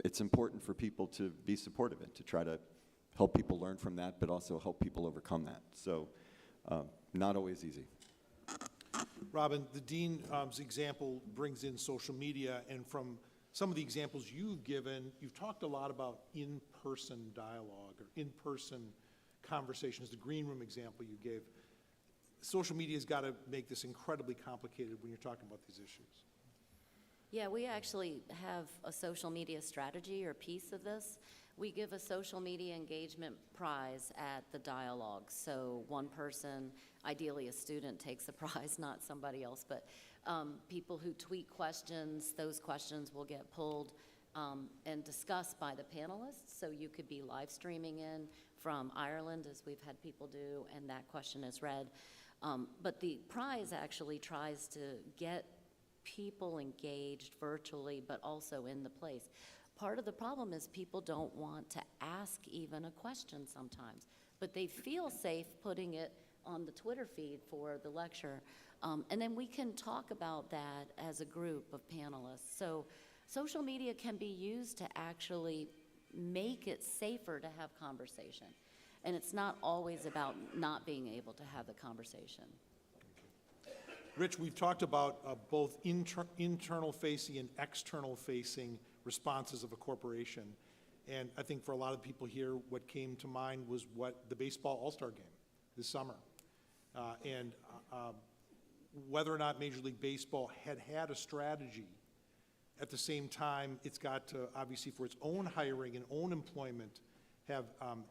it's important for people to be supportive of it, to try to help people learn from that, but also help people overcome that. So not always easy. Robin, the Dean's example brings in social media, and from some of the examples you've given, you've talked a lot about in-person dialogue or in-person conversations, the green room example you gave. Social media's got to make this incredibly complicated when you're talking about these issues. Yeah, we actually have a social media strategy or piece of this. We give a social media engagement prize at the dialogue. So one person, ideally a student, takes a prize, not somebody else, but people who tweet questions, those questions will get pulled and discussed by the panelists. So you could be live streaming in from Ireland, as we've had people do, and that question is read. But the prize actually tries to get people engaged virtually, but also in the place. Part of the problem is people don't want to ask even a question sometimes, but they feel safe putting it on the Twitter feed for the lecture. And then we can talk about that as a group of panelists. So social media can be used to actually make it safer to have conversation. And it's not always about not being able to have the conversation. Rich, we've talked about both internal-facing and external-facing responses of a corporation. And I think for a lot of people here, what came to mind was the baseball All-Star game this summer. And whether or not Major League Baseball had a strategy, at the same time, it's got to, obviously, for its own hiring and own employment, have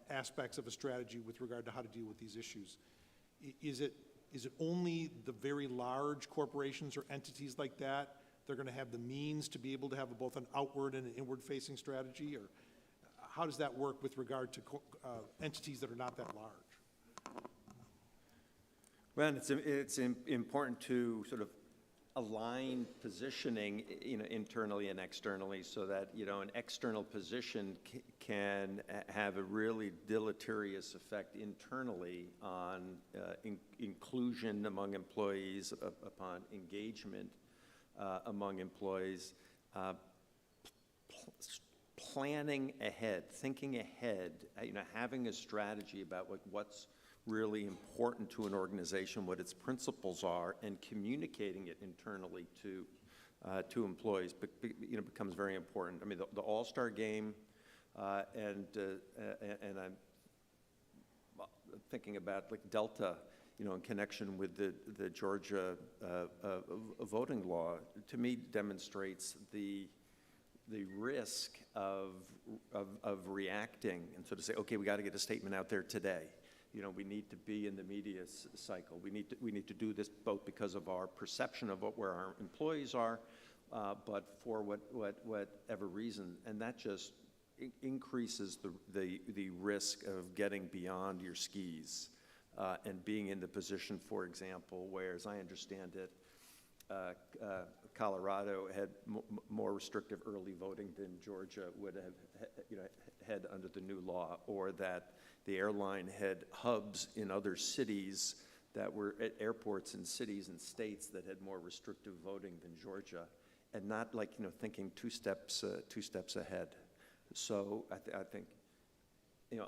aspects of a strategy with regard to how to deal with these issues. Is it only the very large corporations or entities like that are going to have the means to be able to have both an outward and an inward-facing strategy? Or how does that work with regard to entities that are not that large? Well, it's important to sort of aligned positioning, internally and externally, so that, an external position can have a really deleterious effect internally on inclusion among employees, upon engagement among employees. Planning ahead, thinking ahead, having a strategy about what's really important to an organization, what its principles are, and communicating it internally to employees, becomes very important. I mean, the All-Star game, and I'm thinking about like Delta, in connection with the Georgia voting law, to me demonstrates the risk of reacting and sort of say, okay, we got to get a statement out there today. We need to be in the media cycle. We need to do this both because of our perception of where our employees are, but for whatever reason, and that just increases the risk of getting beyond your skis and being in the position, for example, where, as I understand it, Colorado had more restrictive early voting than Georgia would have, had under the new law, or that the airline had hubs in other cities that were at airports in cities and states that had more restrictive voting than Georgia, and not like, thinking two steps ahead. So I think,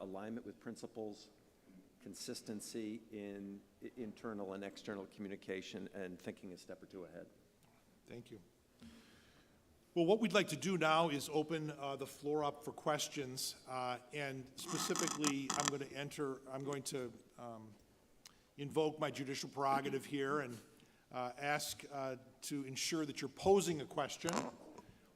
alignment with principles, consistency in internal and external communication, and thinking a step or two ahead. Thank you. Well, what we'd like to do now is open the floor up for questions, and specifically, I'm going to invoke my judicial prerogative here and ask to ensure that you're posing a question.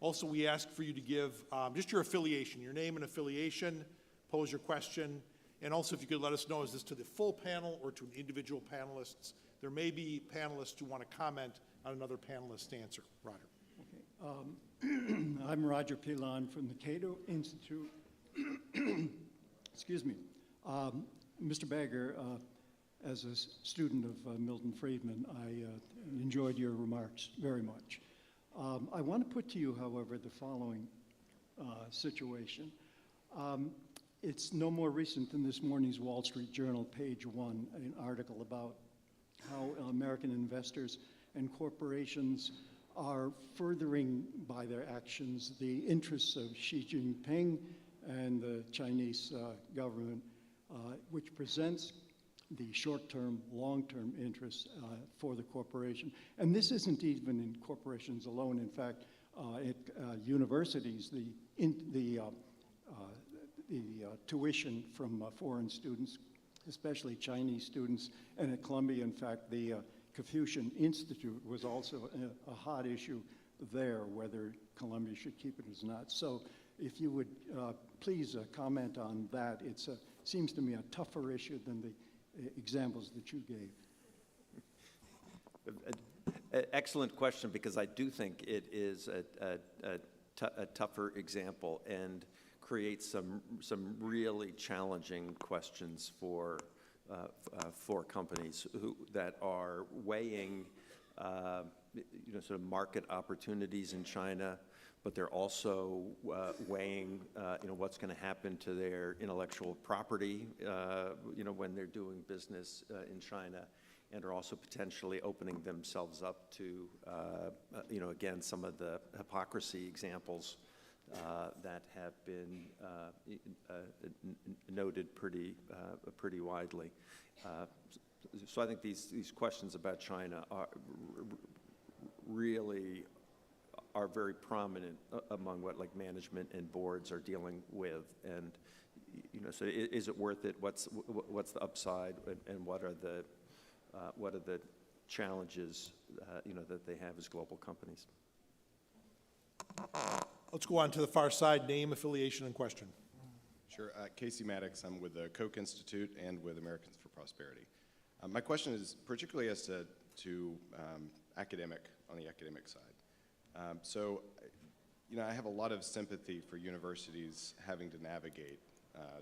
Also, we ask for you to give just your affiliation, your name and affiliation, pose your question, and also if you could let us know, is this to the full panel or to individual panelists? There may be panelists who want to comment on another panelist's answer. Roger. Okay. I'm Roger Pilon from the Cato Institute. Excuse me. Mr. Bagger, as a student of Milton Friedman, I enjoyed your remarks very much. I want to put to you, however, the following situation. It's no more recent than this morning's Wall Street Journal, page 1, an article about how American investors and corporations are furthering by their actions the interests of Xi Jinping and the Chinese government, which presents the short-term, long-term interests for the corporation. And this isn't even in corporations alone. In fact, at universities, the tuition from foreign students, especially Chinese students, and at Columbia, in fact, the Confucian Institute was also a hot issue there, whether Columbia should keep it or not. So if you would please comment on that. It seems to me a tougher issue than the examples that you gave. Excellent question, because I do think it is a tougher example and creates some really challenging questions for companies that are weighing sort of market opportunities in China, but they're also weighing what's going to happen to their intellectual property when they're doing business in China, and are also potentially opening themselves up to again, some of the hypocrisy examples that have been noted pretty widely. So I think these questions about China really are very prominent among what management and boards are dealing with, and so is it worth it? What's the upside, and what are the challenges that they have as global companies? Let's go on to the far side. Name, affiliation, and question. Sure. Casey Maddox. I'm with the Koch Institute and with Americans for Prosperity. My question is particularly as to academic, on the academic side. So, I have a lot of sympathy for universities having to navigate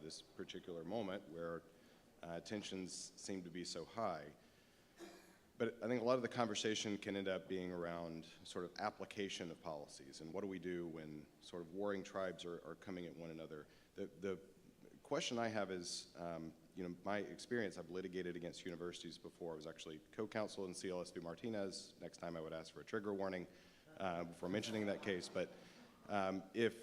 this particular moment where tensions seem to be so high. But I think a lot of the conversation can end up being around sort of application of policies and what do we do when sort of warring tribes are coming at one another. The question I have is, you know, my experience, I've litigated against universities before. I was actually co-counsel in CLS v. Martinez. Next time I would ask for a trigger warning before mentioning that case. But if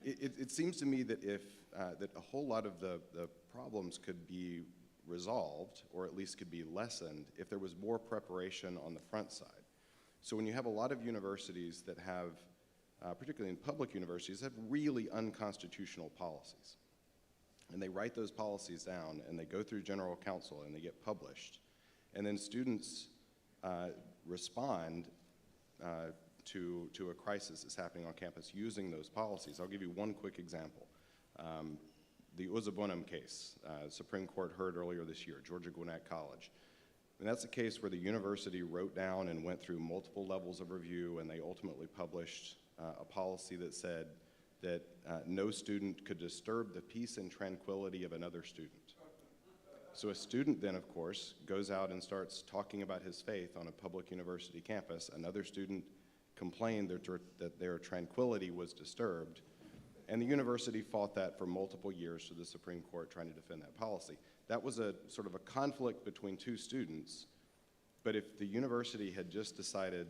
it seems to me that if that a whole lot of the problems could be resolved, or at least could be lessened, if there was more preparation on the front side. So when you have a lot of universities that have, particularly in public universities, have really unconstitutional policies, and they write those policies down, and they go through general counsel, and they get published, and then students respond to a crisis that's happening on campus using those policies. I'll give you one quick example. The Uzabunam case, Supreme Court heard earlier this year, Georgia Gwinnett College. And that's a case where the university wrote down and went through multiple levels of review, and they ultimately published a policy that said that no student could disturb the peace and tranquility of another student. So a student then, of course, goes out and starts talking about his faith on a public university campus. Another student complained that their tranquility was disturbed. And the university fought that for multiple years to the Supreme Court, trying to defend that policy. That was a sort of a conflict between two students, but if the university had just decided,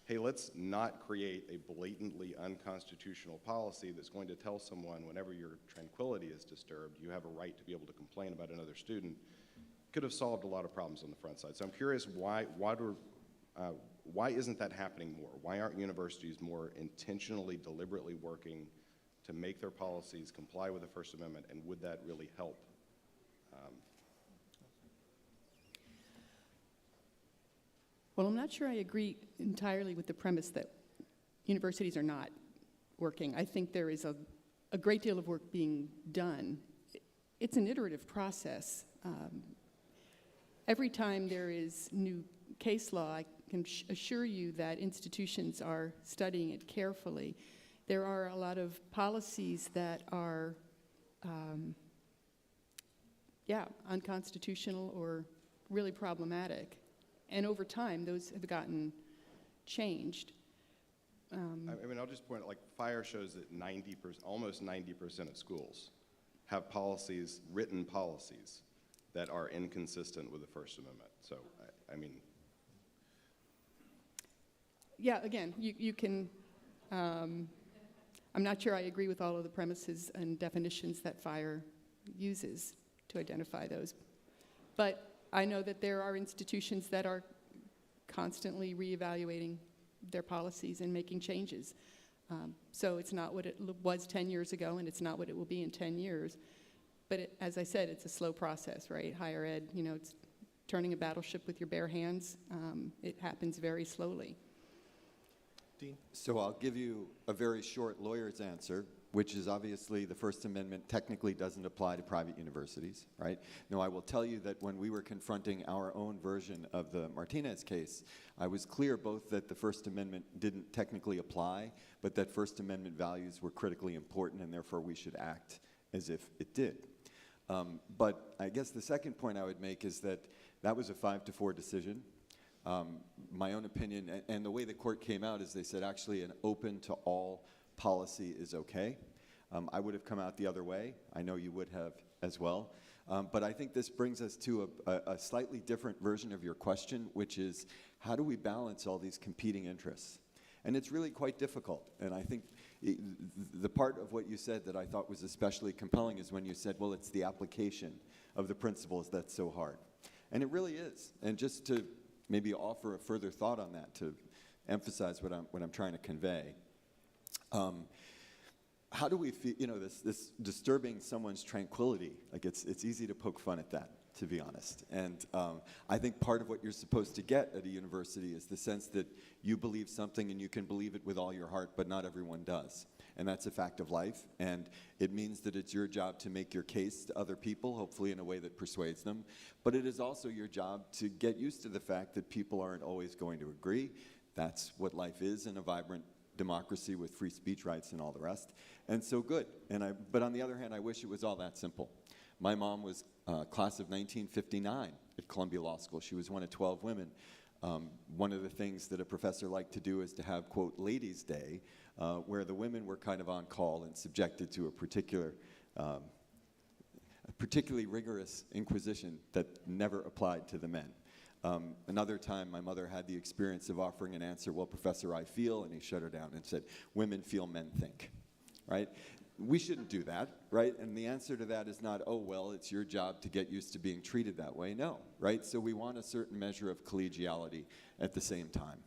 hey, let's not create a blatantly unconstitutional policy that's going to tell someone whenever your tranquility is disturbed, you have a right to be able to complain about another student, could have solved a lot of problems on the front side. So I'm curious, why isn't that happening more? Why aren't universities more intentionally, deliberately working to make their policies comply with the First Amendment, and would that really help? Well, I'm not sure I agree entirely with the premise that universities are not working. I think there is a great deal of work being done. It's an iterative process. Every time there is new case law, I can assure you that institutions are studying it carefully. There are a lot of policies that are, unconstitutional or really problematic. And over time, those have gotten changed. I mean, I'll just point out, like, fire shows that almost 90% of schools have policies, written policies, that are inconsistent with the First Amendment. So, I mean. Yeah, again, you can, I'm not sure I agree with all of the premises and definitions that fire uses to identify those. But I know that there are institutions that are constantly reevaluating their policies and making changes. So it's not what it was 10 years ago, and it's not what it will be in 10 years. But as I said, it's a slow process, right? Higher ed, you know, it's turning a battleship with your bare hands. It happens very slowly. Dean? So I'll give you a very short lawyer's answer, which is obviously the First Amendment technically doesn't apply to private universities, right? No, I will tell you that when we were confronting our own version of the Martinez case, I was clear both that the First Amendment didn't technically apply, but that First Amendment values were critically important, and therefore we should act as if it did. But I guess the second point I would make is that that was a 5-4 decision. My own opinion, and the way the court came out is they said actually an open to all policy is okay. I would have come out the other way. I know you would have as well. But I think this brings us to a slightly different version of your question, which is how do we balance all these competing interests? And it's really quite difficult. And I think the part of what you said that I thought was especially compelling is when you said, well, it's the application of the principles that's so hard. And it really is. And just to maybe offer a further thought on that to emphasize what I'm trying to convey. How do we feel, you know, this disturbing someone's tranquility, like it's easy to poke fun at that, to be honest. And I think part of what you're supposed to get at a university is the sense that you believe something and you can believe it with all your heart, but not everyone does. And that's a fact of life, and it means that it's your job to make your case to other people, hopefully in a way that persuades them. But it is also your job to get used to the fact that people aren't always going to agree. That's what life is in a vibrant democracy with free speech rights and all the rest. And so good. But on the other hand, I wish it was all that simple. My mom was class of 1959 at Columbia Law School. She was one of 12 women. One of the things that a professor liked to do is to have, quote, Ladies' Day, where the women were kind of on call and subjected to a particularly rigorous inquisition that never applied to the men. Another time, my mother had the experience of offering an answer, well, Professor, I feel, and he shut her down and said, women feel, men think, right? We shouldn't do that, right? And the answer to that is not, oh, well, it's your job to get used to being treated that way. No, right? So we want a certain measure of collegiality at the same time.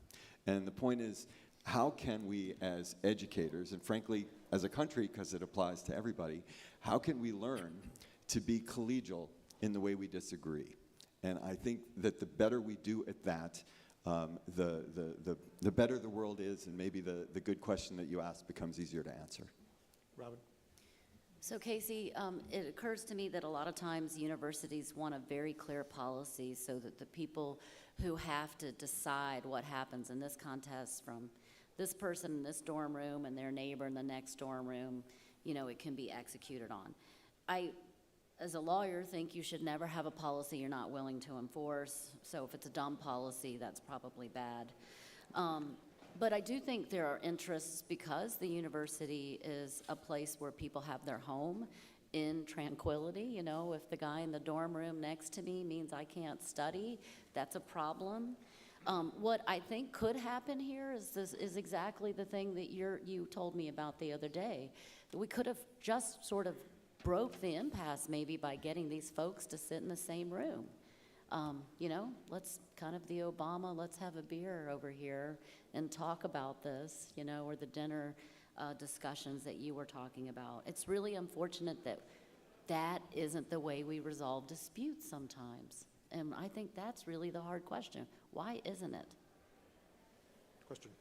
And the point is, how can we as educators, and frankly, as a country, because it applies to everybody, how can we learn to be collegial in the way we disagree? And I think that the better we do at that, the better the world is, and maybe the good question that you asked becomes easier to answer. Robin? So Casey, it occurs to me that a lot of times universities want a very clear policy so that the people who have to decide what happens in this contest from this person in this dorm room and their neighbor in the next dorm room, you know, it can be executed on. I, as a lawyer, think you should never have a policy you're not willing to enforce. So if it's a dumb policy, that's probably bad. But I do think there are interests because the university is a place where people have their home in tranquility. You know, if the guy in the dorm room next to me means I can't study, that's a problem. What I think could happen here is exactly the thing that you told me about the other day. We could have just sort of broke the impasse maybe by getting these folks to sit in the same room. You know, let's kind of the Obama, let's have a beer over here and talk about this, you know, or the dinner discussions that you were talking about. It's really unfortunate that that isn't the way we resolve disputes sometimes. And I think that's really the hard question. Why isn't it? Question.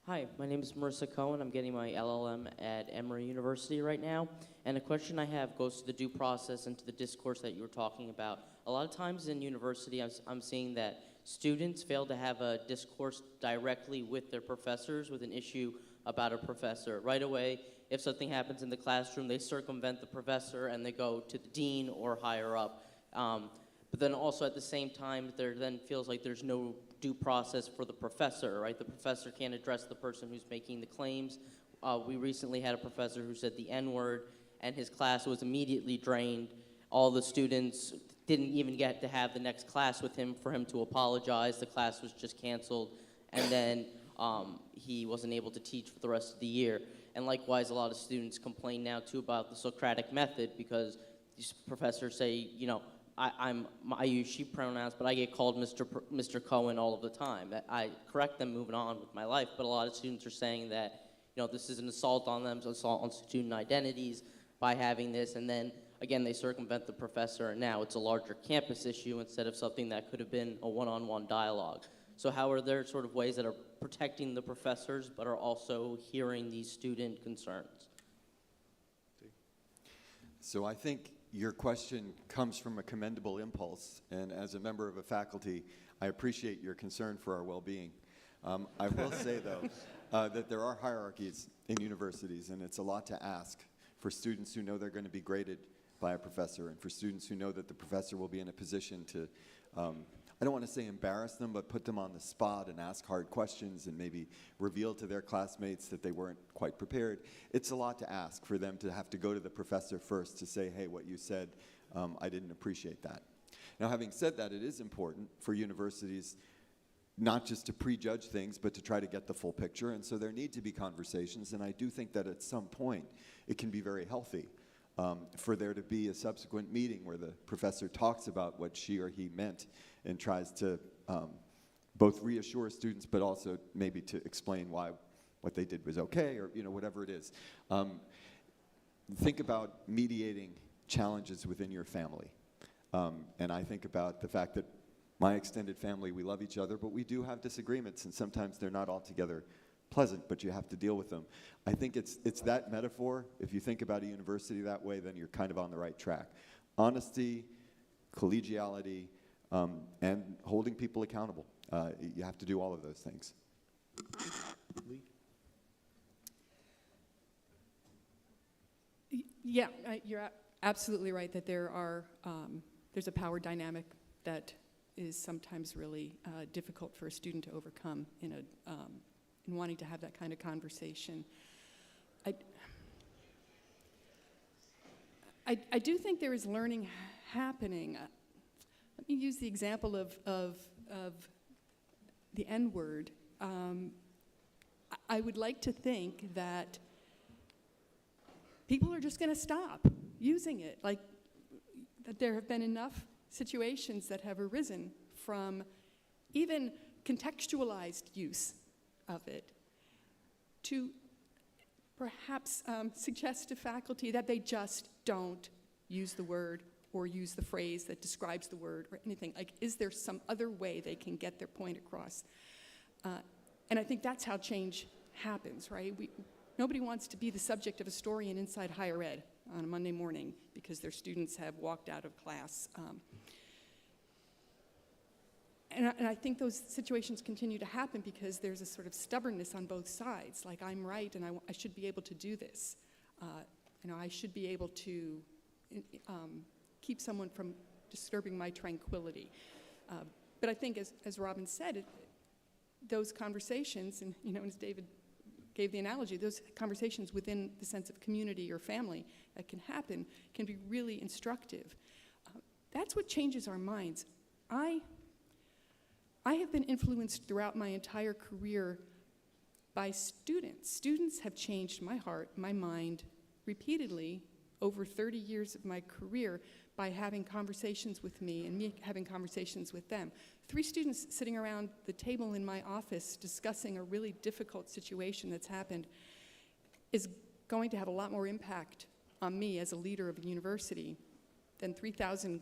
Hi, my name is Marissa Cohen. I'm getting my LLM at Emory University right now. And a question I have goes to the due process and to the discourse that you were talking about. A lot of times in university, I'm seeing that students fail to have a discourse directly with their professors with an issue about a professor. Right away, if something happens in the classroom, they circumvent the professor and they go to the dean or higher up. But then also at the same time, there then feels like there's no due process for the professor, right? The professor can't address the person who's making the claims. We recently had a professor who said the N-word, and his class was immediately drained. All the students didn't even get to have the next class with him for him to apologize. The class was just canceled, and then he wasn't able to teach for the rest of the year. And likewise, a lot of students complain now, too, about the Socratic method because these professors say, you know, I use she pronouns, but I get called Mr. Cohen all of the time. I correct them moving on with my life, but a lot of students are saying that, you know, this is an assault on them, assault on student identities by having this, and then, again, they circumvent the professor, and now it's a larger campus issue instead of something that could have been a one-on-one dialogue. So how are there sort of ways that are protecting the professors, but are also hearing these student concerns? So I think your question comes from a commendable impulse, and as a member of a faculty, I appreciate your concern for our well-being. I will say, though, that there are hierarchies in universities, and it's a lot to ask for students who know they're going to be graded by a professor, and for students who know that the professor will be in a position to, I don't want to say embarrass them, but put them on the spot and ask hard questions and maybe reveal to their classmates that they weren't quite prepared. It's a lot to ask for them to have to go to the professor first to say, hey, what you said, I didn't appreciate that. Now, having said that, it is important for universities not just to prejudge things, but to try to get the full picture, and so there need to be conversations, and I do think that at some point it can be very healthy for there to be a subsequent meeting where the professor talks about what she or he meant and tries to both reassure students, but also maybe to explain why what they did was okay, or whatever it is. Think about mediating challenges within your family. And I think about the fact that my extended family, we love each other, but we do have disagreements, and sometimes they're not altogether pleasant, but you have to deal with them. I think it's that metaphor. If you think about a university that way, then you're kind of on the right track. Honesty, collegiality, and holding people accountable. You have to do all of those things. Lee? Yeah, you're absolutely right that there's a power dynamic that is sometimes really difficult for a student to overcome in wanting to have that kind of conversation. I do think there is learning happening. Let me use the example of the N-word. I would like to think that people are just going to stop using it, like that there have been enough situations that have arisen from even contextualized use of it to perhaps suggest to faculty that they just don't use the word or use the phrase that describes the word or anything. Like, is there some other way they can get their point across? And I think that's how change happens, right? Nobody wants to be the subject of a story in Inside Higher Ed on a Monday morning because their students have walked out of class. And I think those situations continue to happen because there's a sort of stubbornness on both sides. Like, I'm right and I should be able to do this. I should be able to keep someone from disturbing my tranquility. But I think, as Robin said, those conversations, and as David gave the analogy, those conversations within the sense of community or family that can happen can be really instructive. That's what changes our minds. I have been influenced throughout my entire career by students. Students have changed my heart, my mind, repeatedly over 30 years of my career by having conversations with me and me having conversations with them. 3 students sitting around the table in my office discussing a really difficult situation that's happened is going to have a lot more impact on me as a leader of a university than 3,000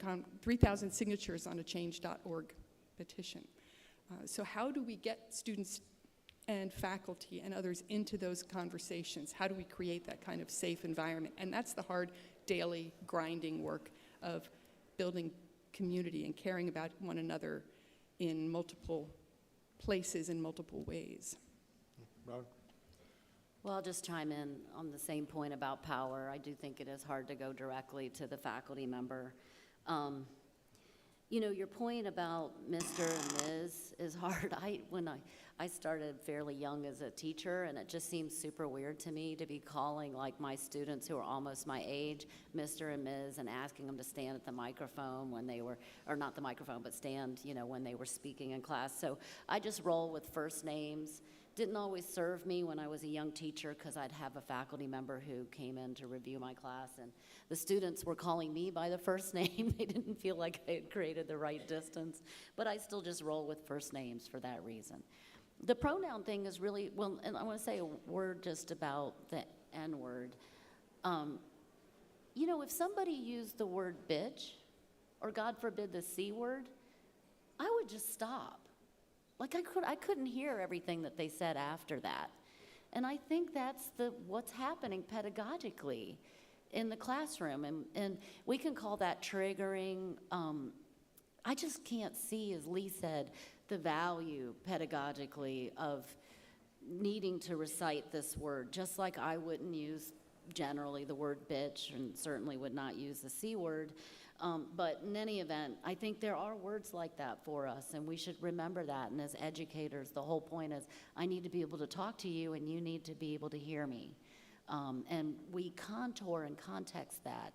signatures on a change.org petition. So how do we get students and faculty and others into those conversations? How do we create that kind of safe environment? And that's the hard, daily, grinding work of building community and caring about one another in multiple places in multiple ways. Robin? Well, I'll just chime in on the same point about power. I do think it is hard to go directly to the faculty member. Your point about Mr. and Ms. is hard. When I started fairly young as a teacher, and it just seems super weird to me to be calling like my students who are almost my age, Mr. and Ms., and asking them to stand at the microphone when they were, or not the microphone, but stand, when they were speaking in class. So I just roll with first names. Didn't always serve me when I was a young teacher because I'd have a faculty member who came in to review my class, and the students were calling me by the first name. They didn't feel like I had created the right distance, but I still just roll with first names for that reason. The pronoun thing is really, well, and I want to say a word just about the N-word. If somebody used the word bitch, or God forbid the C word, I would just stop. Like, I couldn't hear everything that they said after that. And I think that's what's happening pedagogically in the classroom. And we can call that triggering. I just can't see, as Lee said, the value pedagogically of needing to recite this word, just like I wouldn't use generally the word bitch and certainly would not use the C word. But in any event, I think there are words like that for us, and we should remember that. And as educators, the whole point is I need to be able to talk to you, and you need to be able to hear me. And we contour and context that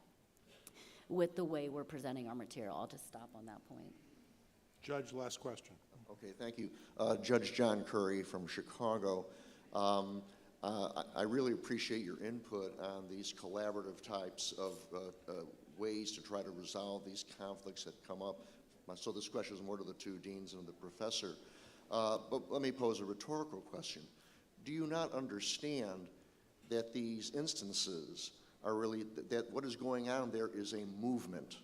with the way we're presenting our material. I'll just stop on that point. Judge, last question. Okay, thank you. Judge John Curry from Chicago. I really appreciate your input on these collaborative types of ways to try to resolve these conflicts that come up. So this question is more to the 2 deans and the professor. But let me pose a rhetorical question. Do you not understand that these instances are really, that what is going on there is a movement?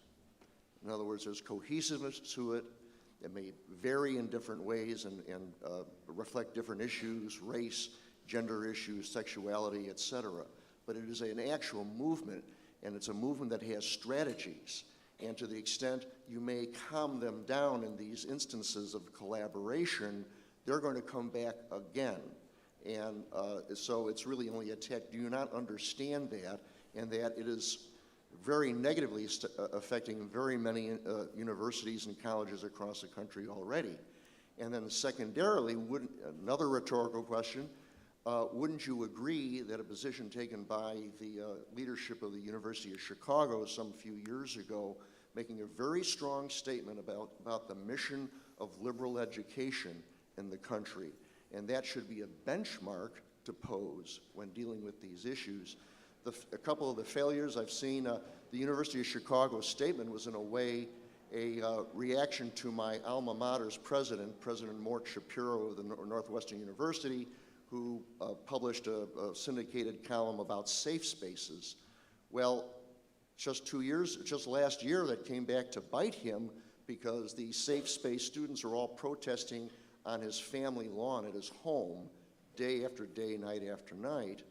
In other words, there's cohesiveness to it. It may vary in different ways and reflect different issues, race, gender issues, sexuality, etc. But it is an actual movement, and it's a movement that has strategies. And to the extent you may calm them down in these instances of collaboration, they're going to come back again. And so it's really only a tech. Do you not understand that? and that it is very negatively affecting very many universities and colleges across the country already. And then secondarily, another rhetorical question, wouldn't you agree that a position taken by the leadership of the University of Chicago some few years ago, making a very strong statement about the mission of liberal education in the country, and that should be a benchmark to pose when dealing with these issues? A couple of the failures I've seen, the University of Chicago's statement was in a way a reaction to my alma mater's president, President Mort Shapiro of the Northwestern University, who published a syndicated column about safe spaces. Well, just last year that came back to bite him, because the safe space students are all protesting on his family lawn at his home, day after day, night after night.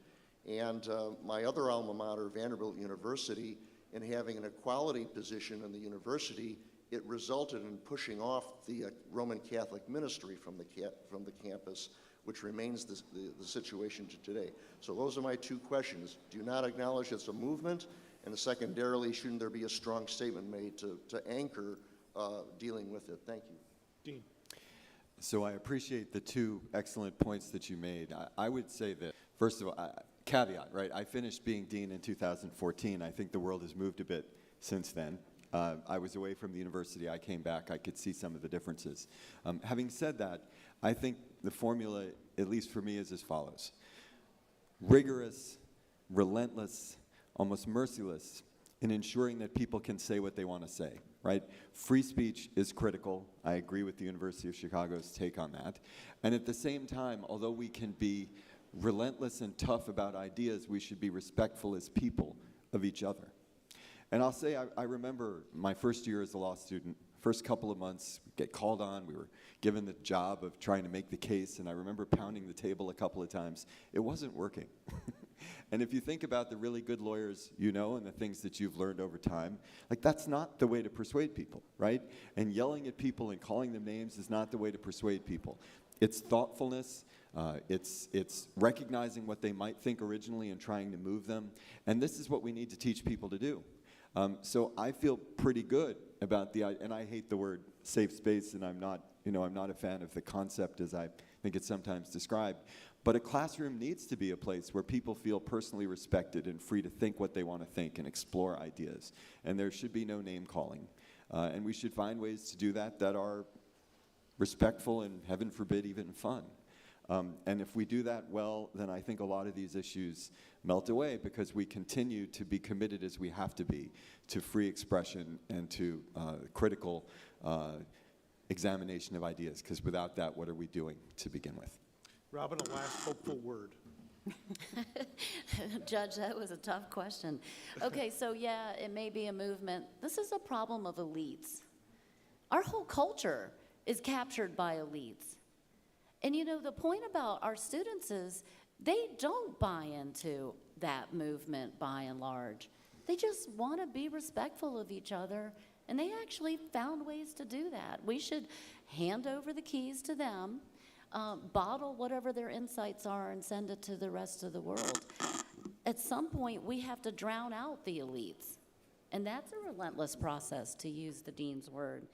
And my other alma mater, Vanderbilt University, in having an equality position in the university, it resulted in pushing off the Roman Catholic ministry from the campus, which remains the situation to today. So those are my two questions. Do you not acknowledge it's a movement? And secondarily, shouldn't there be a strong statement made to anchor dealing with it? Thank you. Dean. So I appreciate the two excellent points that you made. I would say that, first of all, caveat, right? I finished being dean in 2014. I think the world has moved a bit since then. I was away from the university. I came back. I could see some of the differences. Having said that, I think the formula, at least for me, is as follows. Rigorous, relentless, almost merciless in ensuring that people can say what they want to say, right? Free speech is critical. I agree with the University of Chicago's take on that. And at the same time, although we can be relentless and tough about ideas, we should be respectful as people of each other. And I'll say, I remember my first year as a law student, first couple of months, get called on, we were given the job of trying to make the case, and I remember pounding the table a couple of times. It wasn't working. And if you think about the really good lawyers you know and the things that you've learned over time, like that's not the way to persuade people, right? And yelling at people and calling them names is not the way to persuade people. It's thoughtfulness, it's recognizing what they might think originally and trying to move them. And this is what we need to teach people to do. So I feel pretty good about and I hate the word safe space, and I'm not a fan of the concept as I think it's sometimes described. But a classroom needs to be a place where people feel personally respected and free to think what they want to think and explore ideas. And there should be no name calling. And we should find ways to do that are respectful and, heaven forbid, even fun. And if we do that well, then I think a lot of these issues melt away, because we continue to be committed, as we have to be, to free expression and to critical examination of ideas. Because without that, what are we doing to begin with? Robin, a last hopeful word. Judge, that was a tough question. Okay, so yeah, it may be a movement. This is a problem of elites. Our whole culture is captured by elites. And you know, the point about our students is they don't buy into that movement by and large. They just want to be respectful of each other, and they actually found ways to do that. We should hand over the keys to them, bottle whatever their insights are, and send it to the rest of the world. At some point, we have to drown out the elites. And that's a relentless process, to use the dean's word.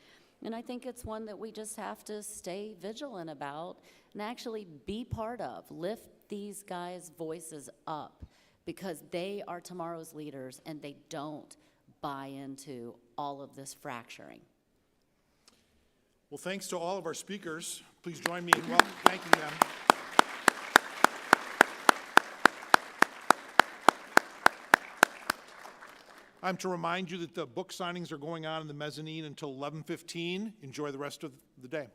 And I think it's one that we just have to stay vigilant about and actually be part of. Lift these guys' voices up, because they are tomorrow's leaders, and they don't buy into all of this fracturing. Well, thanks to all of our speakers. Please join me in thanking them. I'm to remind you that the book signings are going on in the mezzanine until 11:15. Enjoy the rest of the day.